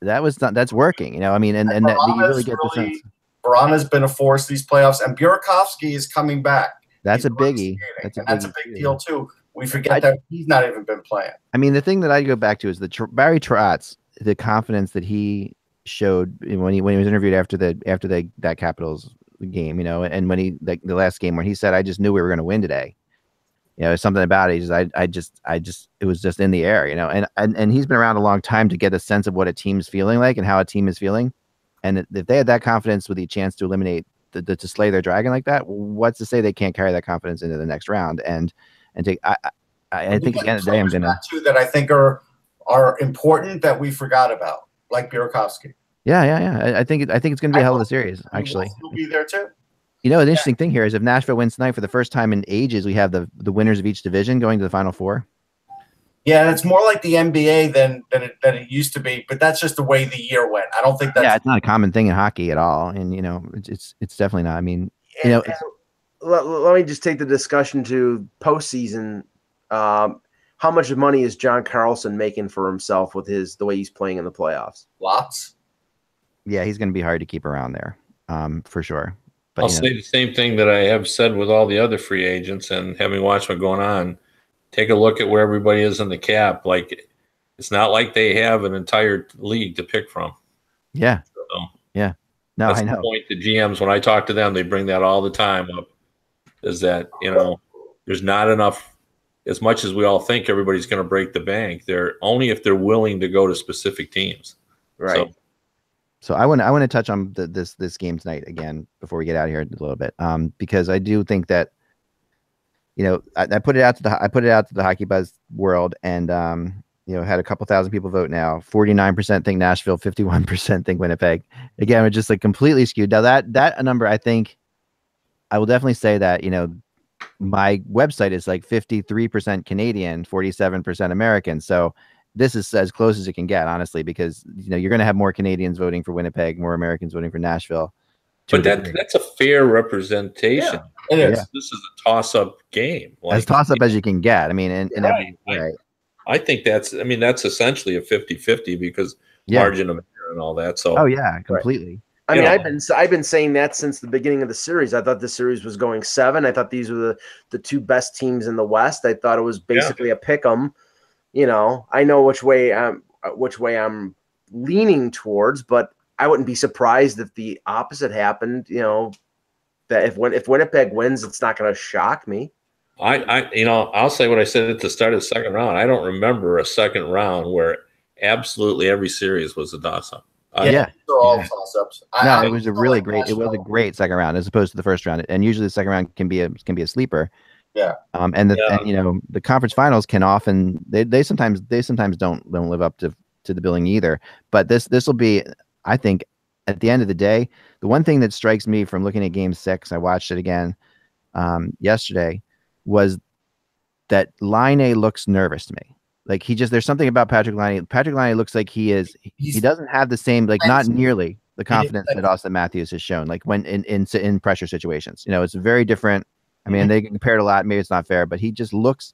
Speaker 4: That's working. And that you really get the sense.
Speaker 2: Verana's been a force these playoffs, and Burakovsky is coming back.
Speaker 4: That's a biggie.
Speaker 2: That's a big deal too. We forget that he's not even been playing.
Speaker 4: The thing that I go back to is Barry Trotz, the confidence that he showed when he was interviewed after that Capitals game, and when he the last game when he said, "I just knew we were going to win today." Something about it. It was just in the air, and he's been around a long time to get a sense of what a team's feeling like and how a team is feeling. And if they had that confidence with the chance to eliminate to slay their dragon like that, what's to say they can't carry that confidence into the next round? And take, I think at the end of the day, I'm gonna
Speaker 2: that I think are important that we forgot about, like Burakovsky.
Speaker 4: Yeah. I think it's going to be a hell of a series, actually.
Speaker 2: We'll be there too.
Speaker 4: An interesting thing here is if Nashville wins tonight for the first time in ages, we have the winners of each division going to the Final Four.
Speaker 2: Yeah, it's more like the NBA than it used to be, but that's just the way the year went. I don't think that's...
Speaker 4: Yeah, it's not a common thing in hockey at all, and it's definitely not.
Speaker 1: Let me just take the discussion to postseason. How much money is John Carlson making for himself with the way he's playing in the playoffs?
Speaker 2: Lots.
Speaker 4: Yeah, he's going to be hard to keep around there, for sure. But,
Speaker 3: I'll say the same thing that I have said with all the other free agents, and having watched what's going on, take a look at where everybody is in the cap. Like, it's not like they have an entire league to pick from.
Speaker 4: Yeah.
Speaker 3: So,
Speaker 4: yeah. No,
Speaker 3: that's
Speaker 4: I know.
Speaker 3: the point. The GMs, when I talk to them, they bring that all the time up, is that, there's not enough. As much as we all think everybody's going to break the bank, they're only if they're willing to go to specific teams.
Speaker 1: Right.
Speaker 4: So I want to touch on this game tonight again before we get out of here a little bit, because I do think that I put it out to the Hockey Buzz world, and had a couple thousand people vote now. 49% think Nashville, 51% think Winnipeg. Again, we're just like completely skewed. Now that number, I think I will definitely say that my website is like 53% Canadian, 47% American. So this is as close as it can get, honestly, because you're going to have more Canadians voting for Winnipeg, more Americans voting for Nashville.
Speaker 3: But that's a fair representation.
Speaker 2: Yeah, it is.
Speaker 3: Yeah. This is a toss-up game.
Speaker 4: As toss-up as you can get.
Speaker 3: Right. I think that's essentially a 50-50 because margin of error and all that. So.
Speaker 4: Oh yeah, completely.
Speaker 1: Right. I've been saying that since the beginning of the series. I thought the series was going 7. I thought these were the 2 best teams in the West. I thought it was basically a pick 'em. I know which way I'm leaning towards, but I wouldn't be surprised if the opposite happened. that if Winnipeg wins, it's not going to shock me.
Speaker 3: I'll say what I said at the start of the second round. I don't remember a second round where absolutely every series was a toss-up.
Speaker 2: They're all toss-ups.
Speaker 4: No, it was a really great. It was a great second round as opposed to the first round. And usually the second round can be a sleeper.
Speaker 2: Yeah.
Speaker 4: And the conference finals can often they sometimes don't live up to the billing either. But this will be, I think, at the end of the day, the one thing that strikes me from looking at Game 6, I watched it again yesterday, was that Laine looks nervous to me. Like there's something about Patrick Laine. Patrick Laine looks like he doesn't have the same, like not nearly the confidence that Austin Matthews has shown. Like when in pressure situations, it's very different. I mean, they compared a lot. Maybe it's not fair, but he just looks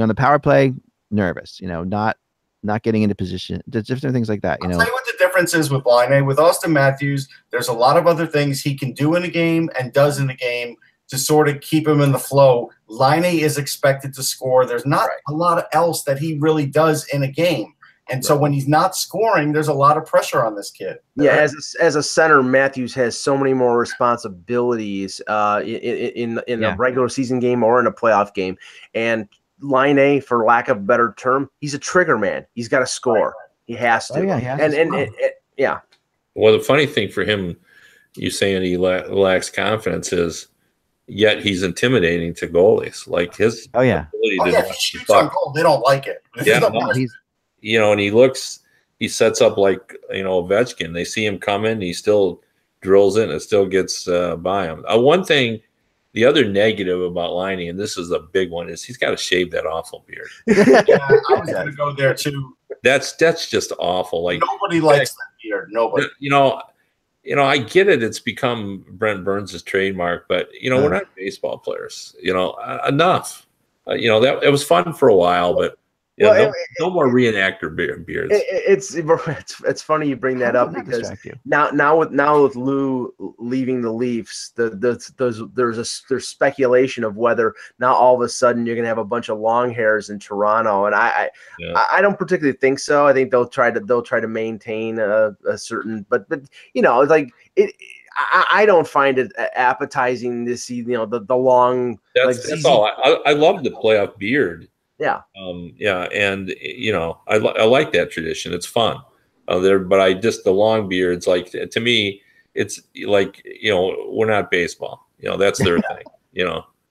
Speaker 4: on the power play nervous. Not getting into position. There's different things like that.
Speaker 2: I'll tell you what the difference is with Laine. With Austin Matthews, there's a lot of other things he can do in a game and does in a game to sort of keep him in the flow. Laine is expected to score. There's not a lot else that he really does in a game. And so when he's not scoring, there's a lot of pressure on this kid.
Speaker 1: Yeah, as a center, Matthews has so many more responsibilities in a regular season game or in a playoff game. And Laine, for lack of a better term, he's a trigger man. He's got to score. Right. He has to.
Speaker 4: Oh, yeah, he has to
Speaker 1: score.
Speaker 3: Well, the funny thing for him, you saying he lacks confidence is, yet he's intimidating to goalies. Like his ability
Speaker 2: to he shoots on goal. They don't like it.
Speaker 3: And he sets up like Ovechkin. They see him coming, he still drills in, it still gets by him. One thing, the other negative about Laine, and this is a big one, is he's got to shave that awful beard.
Speaker 2: I was going to go there too.
Speaker 3: That's just awful. Like
Speaker 2: nobody likes that beard. Nobody.
Speaker 3: I get it. It's become Brent Burns' trademark, but we're not baseball players. Enough. That it was fun for a while, but no more reenactor beards.
Speaker 1: It's funny you bring that up because now with Lou leaving the Leafs, there's speculation of whether now all of a sudden you're gonna have a bunch of long hairs in Toronto, and I don't particularly think so. I think they'll try to maintain a certain, but it's like it. I don't find it appetizing to see the long.
Speaker 3: That's all. I love the playoff beard.
Speaker 1: Yeah.
Speaker 3: And I like that tradition. It's fun. But the long beards, like to me, it's like we're not baseball. That's their thing.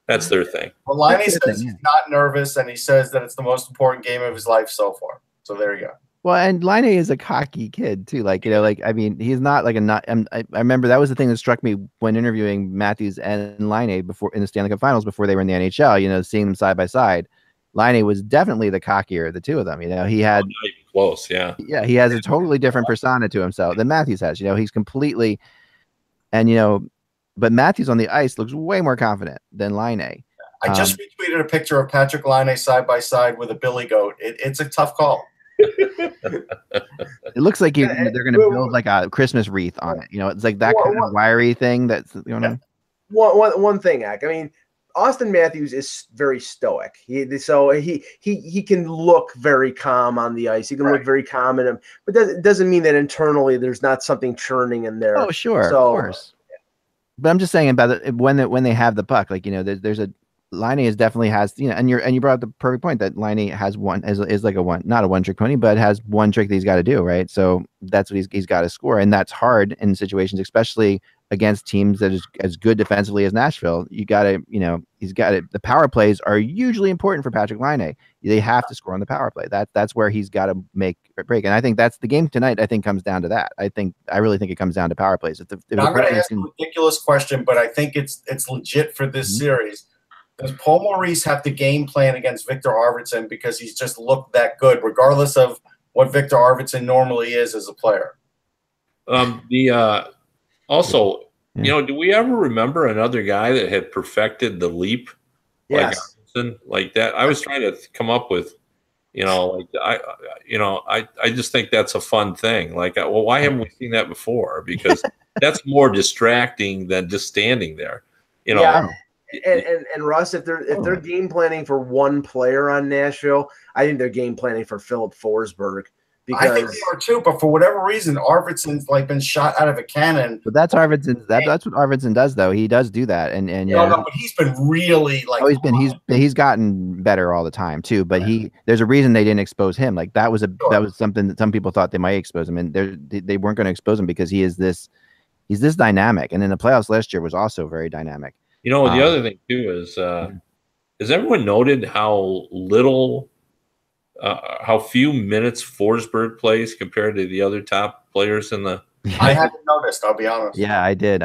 Speaker 3: That's their thing.
Speaker 2: Well, Laine says he's not nervous, and he says that it's the most important game of his life so far. So there you go.
Speaker 4: Well, and Laine is a cocky kid too. I mean, he's not like I remember that was the thing that struck me when interviewing Matthews and Laine before in the Stanley Cup Finals before they were in the NHL. Seeing them side by side. Laine was definitely the cockier of the two of them. He had
Speaker 3: close, yeah.
Speaker 4: Yeah, he has a totally different persona to himself than Matthews has. He's completely, and but Matthews on the ice looks way more confident than Laine.
Speaker 2: I just retweeted a picture of Patrick Laine side by side with a billy goat. It's a tough call.
Speaker 4: It looks like they're going to build like a Christmas wreath on it. It's like that kind of wiry thing. That's
Speaker 1: one thing, Ak. I mean, Austin Matthews is very stoic. He can look very calm on the ice. He can look very calm in him, but that doesn't mean that internally there's not something churning in there.
Speaker 4: Oh, sure, of course. But I'm just saying about it when they have the puck, like there's a Laine definitely has and you brought up the perfect point that Laine has is like not a one trick pony, but has one trick that he's got to do, right? So that's what he's got to score, and that's hard in situations, especially against teams that is as good defensively as Nashville. You got to, he's got it. The power plays are hugely important for Patrick Laine. They have to score on the power play. That's where he's got to make a break. And I think that's the game tonight. I think comes down to that. I really think it comes down to power plays. I'm
Speaker 2: going to ask a ridiculous question, but I think it's legit for this series. Does Paul Maurice have to game plan against Victor Arvidsson because he's just looked that good, regardless of what Victor Arvidsson normally is as a player?
Speaker 3: Also, do we ever remember another guy that had perfected the leap?
Speaker 1: Yes.
Speaker 3: Like that. I was trying to come up with, I just think that's a fun thing. Like, well, why haven't we seen that before? Because that's more distracting than just standing there.
Speaker 1: Yeah. And Russ, if they're game planning for one player on Nashville, I think they're game planning for Philip Forsberg, because
Speaker 2: I think they are too, but for whatever reason, Arvidsson's like been shot out of a cannon.
Speaker 4: But that's Arvidsson. That's what Arvidsson does, though. He does do that, and
Speaker 2: No, but he's been really like.
Speaker 4: Oh, he's gotten better all the time too. But there's a reason they didn't expose him. Like that was something that some people thought they might expose him, and they weren't going to expose him because he's this dynamic. And in the playoffs last year was also very dynamic.
Speaker 3: The other thing too is, has everyone noted how little? How few minutes Forsberg plays compared to the other top players in the.
Speaker 2: I haven't noticed. I'll be honest.
Speaker 4: Yeah, I did.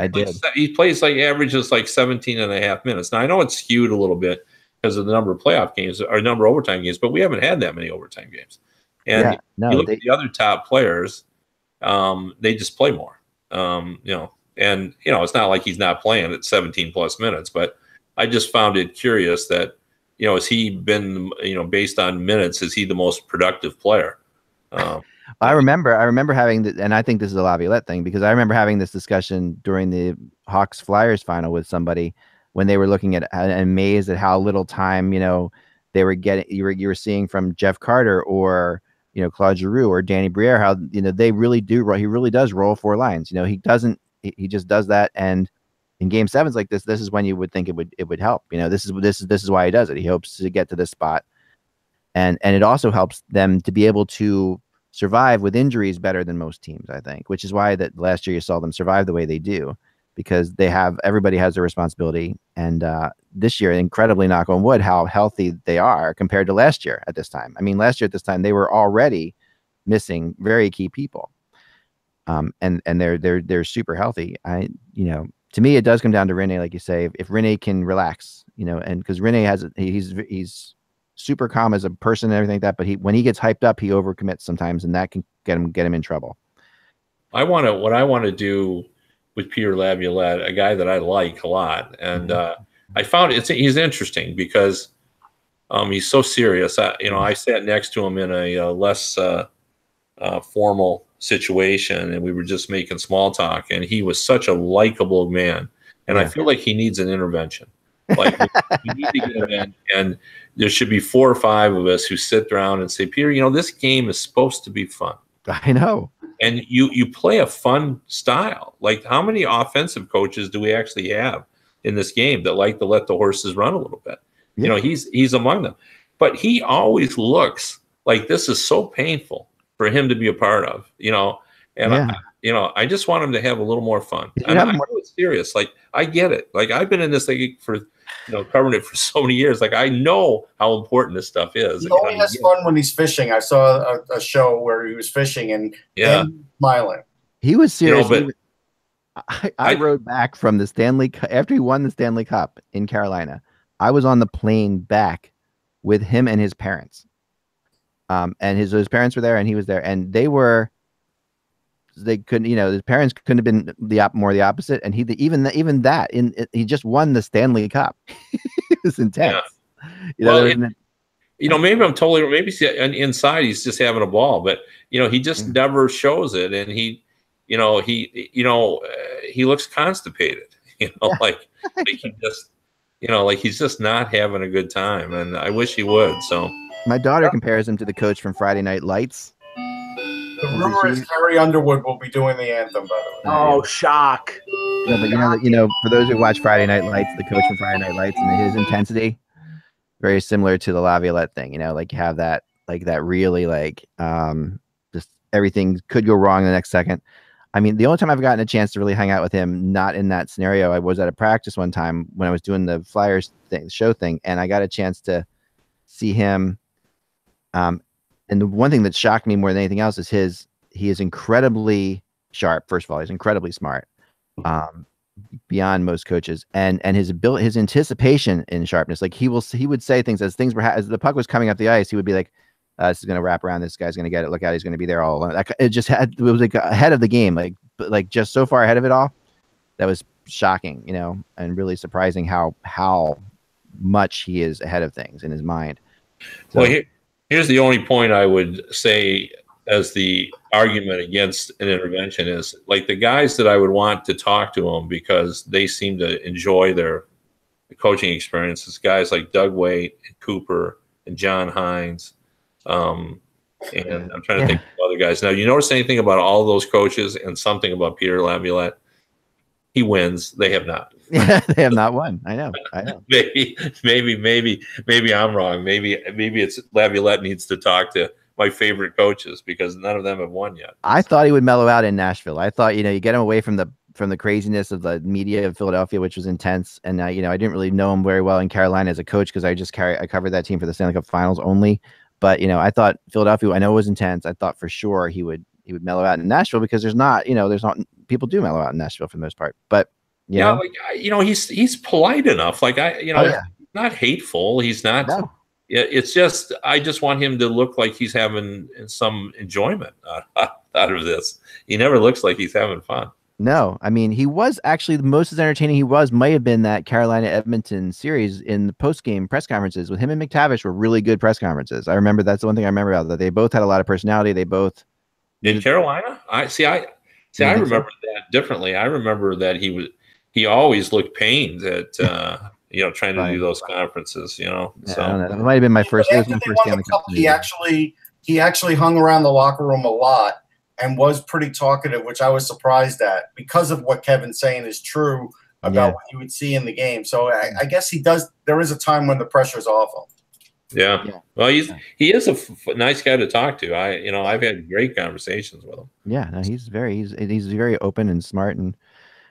Speaker 3: He plays averages 17.5 minutes. Now I know it's skewed a little bit because of the number of playoff games or number of overtime games, but we haven't had that many overtime games. And you look at the other top players, they just play more. And it's not like he's not playing at 17 plus minutes, but I just found it curious that. Has he been, based on minutes, is he the most productive player?
Speaker 4: I remember having, and I think this is a Laviolette thing, because I remember having this discussion during the Hawks Flyers final with somebody when they were looking at and amazed at how little time, they were getting, you were seeing from Jeff Carter or, Claude Giroux or Danny Briere, how, they really do, he really does roll 4 lines. He just does that. And in game 7s like this is when you would think it would help. This is why he does it. He hopes to get to this spot, and it also helps them to be able to survive with injuries better than most teams, I think, which is why that last year you saw them survive the way they do, because everybody has their responsibility. And this year, incredibly, knock on wood, how healthy they are compared to last year at this time. I mean, last year at this time they were already missing very key people, and they're super healthy. To me, it does come down to Rene, like you say. If Rene can relax, and because Rene he's super calm as a person and everything like that, but when he gets hyped up, he overcommits sometimes, and that can get him in trouble.
Speaker 3: What I want to do with Peter Laviolette, a guy that I like a lot, and I found he's interesting because he's so serious. I sat next to him in a less formal situation, and we were just making small talk, and he was such a likable man, and I feel like he needs an intervention. Like we need to get him in, and there should be 4 or 5 of us who sit around and say, Peter, this game is supposed to be fun.
Speaker 4: I know.
Speaker 3: And you play a fun style. Like, how many offensive coaches do we actually have in this game that like to let the horses run a little bit? Yeah. He's among them, but he always looks like this is so painful for him to be a part of, I just want him to have a little more fun. And I'm really serious. Like, I get it. Like, I've been in this thing for, covering it for so many years. Like, I know how important this stuff is.
Speaker 2: He only has fun when he's fishing. I saw a show where he was fishing and smiling.
Speaker 4: He was serious. I rode back from the Stanley Cup after he won the Stanley Cup in Carolina. I was on the plane back with him and his parents. And his parents were there, and he was there, and they couldn't, his parents couldn't have been more the opposite. And he just won the Stanley Cup. It was intense.
Speaker 3: Yeah. Maybe I'm totally, maybe inside he's just having a ball, but he just never shows it, and he looks constipated. Like he just, like he's just not having a good time, and I wish he would. So.
Speaker 4: My daughter compares him to the coach from Friday Night Lights.
Speaker 2: The rumor is Carrie Underwood will be doing the anthem, by the way.
Speaker 1: Oh, shock!
Speaker 4: No, but for those who watch Friday Night Lights, the coach from Friday Night Lights and his intensity, very similar to the Laviolette thing. Like you have that, really just everything could go wrong the next second. I mean, the only time I've gotten a chance to really hang out with him, not in that scenario, I was at a practice one time when I was doing the Flyers show thing, and I got a chance to see him. And the one thing that shocked me more than anything else is he is incredibly sharp. First of all, he's incredibly smart, beyond most coaches, and his ability, his anticipation in sharpness. Like he would say things as the puck was coming up the ice, he would be like, "This is going to wrap around. This guy's going to get it. Look out, he's going to be there all alone." It was like ahead of the game, like just so far ahead of it all. That was shocking, and really surprising how much he is ahead of things in his mind. So,
Speaker 3: well, here's the only point I would say as the argument against an intervention is, like, the guys that I would want to talk to him because they seem to enjoy the coaching experiences, guys like Doug Waite and Cooper and John Hines, And I'm trying to think of other guys. Now, you notice anything about all those coaches and something about Peter Laviolette? He wins. They have not.
Speaker 4: Yeah, they have not won. I know.
Speaker 3: maybe I'm wrong. Maybe it's Laviolette needs to talk to my favorite coaches because none of them have won yet.
Speaker 4: I thought he would mellow out in Nashville. I thought, you get him away from the craziness of the media of Philadelphia, which was intense. And I didn't really know him very well in Carolina as a coach because I covered that team for the Stanley Cup Finals only. But I thought Philadelphia, I know it was intense. I thought for sure he would mellow out in Nashville because there's not people do mellow out in Nashville for the most part. But
Speaker 3: he's polite enough. Like not hateful. He's not.
Speaker 4: No.
Speaker 3: It's just I just want him to look like he's having some enjoyment out of this. He never looks like he's having fun.
Speaker 4: No, I mean, he was actually the most entertaining might have been that Carolina Edmonton series in the post-game press conferences with him and McTavish were really good press conferences. I remember that's the one thing I remember about that. They both had a lot of personality. They both
Speaker 3: in Carolina. I remember that differently. I remember that he always looked pained at trying to do those conferences.
Speaker 4: Yeah, so I don't know. It might have been my first. It was my first Stanley Cup.
Speaker 2: He actually hung around the locker room a lot and was pretty talkative, which I was surprised at because of what Kevin's saying is true about what you would see in the game. So I guess he does. There is a time when the pressure's off him.
Speaker 3: Yeah. Well, he is a nice guy to talk to. I've had great conversations with him.
Speaker 4: Yeah, no, he's very open and smart, and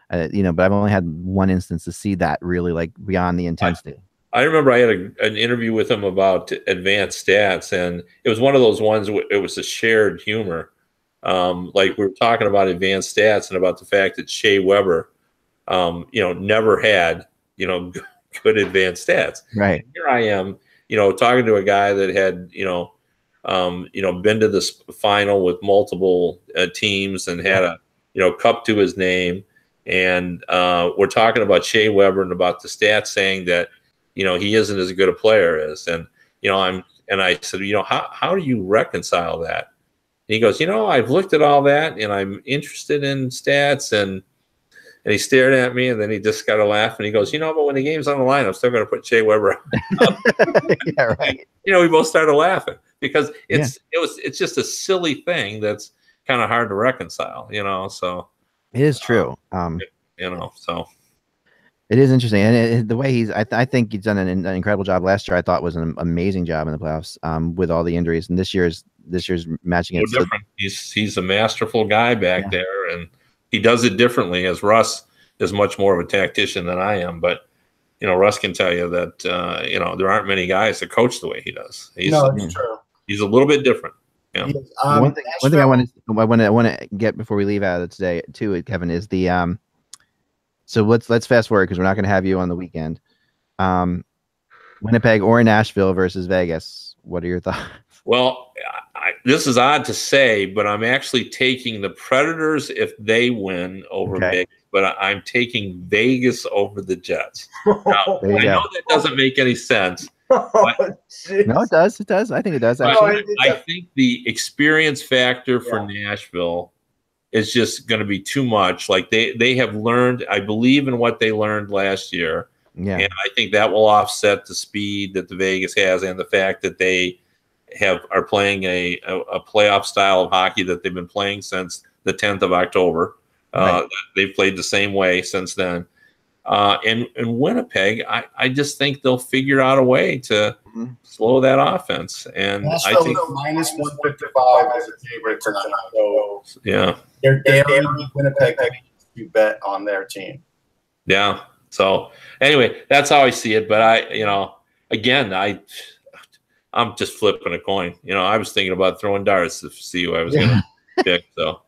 Speaker 4: but I've only had one instance to see that really like beyond the intensity.
Speaker 3: I remember I had an interview with him about advanced stats, and it was one of those ones where it was a shared humor. Like we were talking about advanced stats and about the fact that Shea Weber, never had, good advanced stats.
Speaker 4: Right.
Speaker 3: And here I am, talking to a guy that had, been to this final with multiple teams and had a, cup to his name. And we're talking about Shea Weber and about the stats saying that, he isn't as good a player as, and, I said, how do you reconcile that? And he goes, I've looked at all that and I'm interested in stats, and he stared at me and then he just got to laugh and he goes, but when the game's on the line, I'm still going to put Shea Weber.
Speaker 4: Yeah, right.
Speaker 3: We both started laughing because it's just a silly thing that's kind of hard to reconcile, so
Speaker 4: it is true.
Speaker 3: So
Speaker 4: it is interesting, and the way I think he's done an incredible job. Last year, I thought was an amazing job in the playoffs with all the injuries, and this year's matching it.
Speaker 3: Different. He's a masterful guy back there, and he does it differently. As Russ is much more of a tactician than I am, but Russ can tell you that there aren't many guys that coach the way he does.
Speaker 2: That's true.
Speaker 3: He's a little bit different. Yeah.
Speaker 4: One thing I want to get before we leave out of today too, Kevin, is the so let's fast forward because we're not going to have you on the weekend. Winnipeg or Nashville versus Vegas. What are your thoughts?
Speaker 3: Well, this is odd to say, but I'm actually taking the Predators if they win over Vegas, but I'm taking Vegas over the Jets. Now, I know that doesn't make any sense.
Speaker 4: No, it does. It does. I think it does.
Speaker 3: I think the experience factor for Nashville is just going to be too much. Like they have learned, I believe in what they learned last year. Yeah. And I think that will offset the speed that the Vegas has and the fact that they are playing a playoff style of hockey that they've been playing since the 10th of October. Right. They've played the same way since then. And Winnipeg, I just think they'll figure out a way to slow that offense. And I think
Speaker 2: minus 155 as a favorite tonight. So
Speaker 3: yeah,
Speaker 2: they're Winnipeg to bet on their team.
Speaker 3: Yeah. So anyway, that's how I see it. But I'm just flipping a coin. I was thinking about throwing darts to see who I was going to pick. So.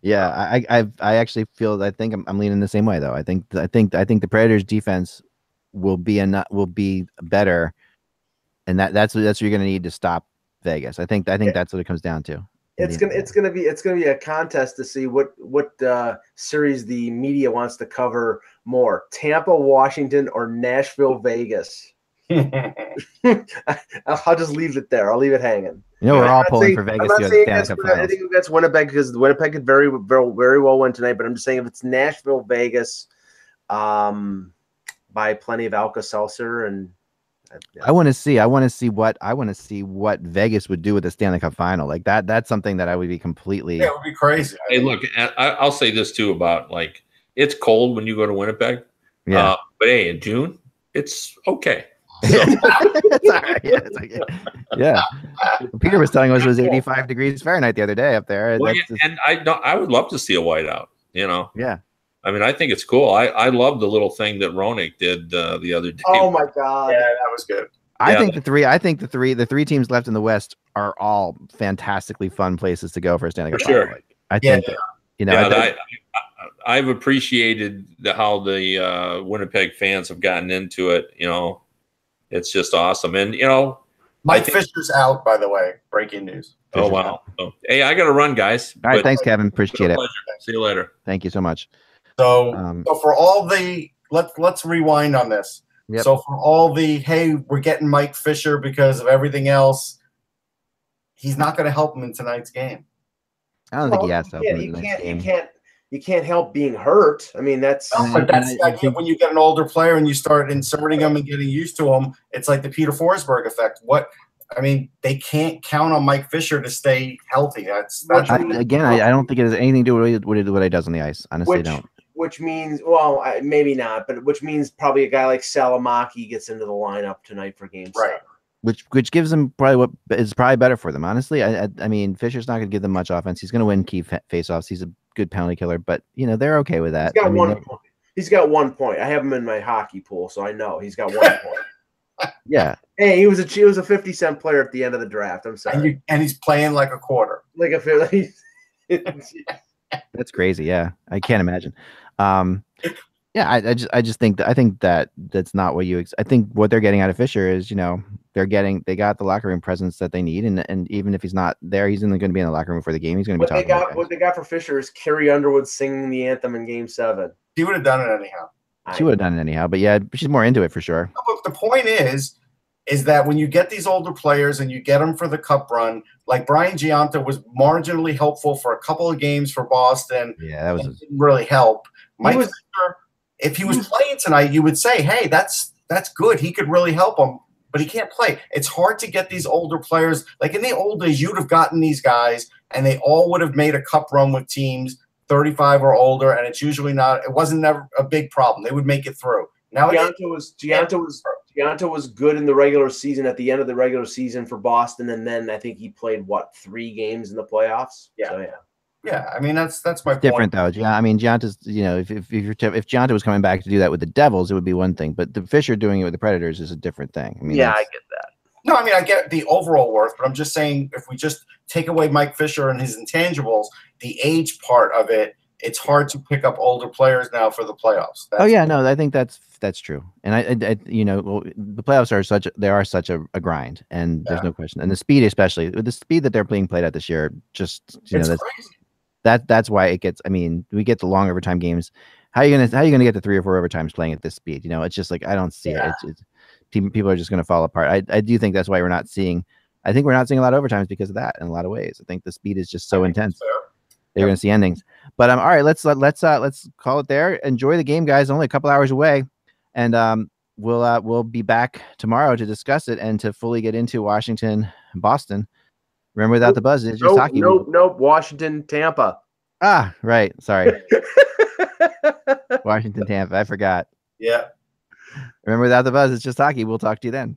Speaker 4: Yeah, I actually feel I think I'm leaning the same way though. I think the Predators defense will be better, and that's what you're going to need to stop Vegas. I think that's what it comes down to.
Speaker 1: It's gonna be a contest to see what series the media wants to cover more: Tampa, Washington, or Nashville, Vegas. I'll just leave it there. I'll leave it hanging.
Speaker 4: We're all pulling for Vegas.
Speaker 1: I'm not saying I think that's Winnipeg because Winnipeg could very, very, very well win tonight. But I'm just saying if it's Nashville, Vegas, by plenty of Alka-Seltzer and
Speaker 4: I want to see what Vegas would do with the Stanley Cup final. Like that. That's something that I would be completely.
Speaker 2: Yeah, it would be crazy.
Speaker 3: Hey, look, I'll say this too about like it's cold when you go to Winnipeg.
Speaker 4: Yeah.
Speaker 3: But hey, in June, it's okay. So.
Speaker 4: It's all right. Yeah. Peter was telling us it was 85 degrees Fahrenheit the other day up there.
Speaker 3: Well, and I would love to see a whiteout.
Speaker 4: Yeah.
Speaker 3: I mean, I think it's cool. I love the little thing that Roenick did the other day.
Speaker 1: Oh my God.
Speaker 2: Yeah, that was good.
Speaker 4: I think the three teams left in the West are all fantastically fun places to go for a Stanley Cup.
Speaker 3: For sure.
Speaker 4: Like, I think
Speaker 3: I've appreciated how the Winnipeg fans have gotten into it. It's just awesome. And
Speaker 2: Mike Fisher's out, by the way. Breaking news.
Speaker 3: Oh wow. So, hey, I got to run, guys.
Speaker 4: All right, thanks, Kevin. Appreciate it.
Speaker 3: Pleasure. See you later.
Speaker 4: Thank you so much.
Speaker 2: So for all the let's rewind on this.
Speaker 4: Yep.
Speaker 2: So for all the hey, we're getting Mike Fisher because of everything else, he's not going to help him in tonight's game.
Speaker 4: I don't think he has to help him in tonight's game.
Speaker 1: You can't help being hurt. I mean, that's
Speaker 2: but that's the idea. When you get an older player and you start inserting them and getting used to them, it's like the Peter Forsberg effect. They can't count on Mike Fisher to stay healthy. That's
Speaker 4: I don't think it has anything to do with what he does on the ice. Honestly, I don't.
Speaker 1: Which means, maybe not, but which means probably a guy like Salamaki gets into the lineup tonight for Game 7.
Speaker 4: Which gives them probably what is probably better for them. Honestly, I mean, Fisher's not going to give them much offense. He's going to win key faceoffs. He's a good penalty killer, but they're okay with that.
Speaker 1: He's got 1 point. He's got 1 point. I have him in my hockey pool, so I know he's got 1 point.
Speaker 4: Yeah.
Speaker 1: Hey, he was a 50-cent player at the end of the draft. I'm sorry.
Speaker 2: And he's playing like a quarter.
Speaker 1: Like
Speaker 4: That's crazy. Yeah, I can't imagine. I just think that's not what I think what they're getting out of Fisher is, they got the locker room presence that they need, and even if he's not there, he's going to be in the locker room for the game. He's going to be talking.
Speaker 1: What they got for Fisher is Carrie Underwood singing the anthem in Game 7.
Speaker 2: She would have done it anyhow.
Speaker 4: She would have done it anyhow, but yeah, she's more into it for sure.
Speaker 2: But the point is that when you get these older players and you get them for the cup run, like Brian Giunta was marginally helpful for a couple of games for Boston.
Speaker 4: Yeah, that
Speaker 2: didn't really help. Mike Fisher, if he was playing tonight, you would say, hey, that's good. He could really help them, but he can't play. It's hard to get these older players. Like in the old days, you'd have gotten these guys, and they all would have made a cup run with teams 35 or older, and it wasn't never a big problem. They would make it through. Now
Speaker 1: Giunta was good in the regular season at the end of the regular season for Boston, and then I think he played 3 games in the playoffs.
Speaker 2: Yeah.
Speaker 1: So, yeah.
Speaker 2: Yeah, I mean that's my point.
Speaker 4: Different though. Yeah, I mean Giunta's, if Giunta was coming back to do that with the Devils, it would be one thing, but the Fisher doing it with the Predators is a different thing. I mean,
Speaker 1: yeah, I get that.
Speaker 2: No, I mean I get the overall worth, but I'm just saying if we just take away Mike Fisher and his intangibles, the age part of it, it's hard to pick up older players now for the playoffs.
Speaker 4: I think that's true. And the playoffs are such a grind, and there's no question. And the speed, especially with the speed that they're being played at this year, just
Speaker 2: it's crazy.
Speaker 4: That's why it gets. I mean, we get the long overtime games. How are you gonna get to 3 or 4 overtimes playing at this speed? It's just like I don't see it. People are just gonna fall apart. I do think that's why we're not seeing. I think we're not seeing a lot of overtimes because of that in a lot of ways. I think the speed is just so intense. They're gonna see endings. But all right, let's call it there. Enjoy the game, guys. Only a couple hours away, and we'll be back tomorrow to discuss it and to fully get into Washington, Boston. Remember, without the buzz, it's just hockey.
Speaker 1: Nope. Washington, Tampa.
Speaker 4: Ah, right. Sorry. Washington, Tampa. I forgot.
Speaker 2: Yeah.
Speaker 4: Remember, without the buzz, it's just hockey. We'll talk to you then.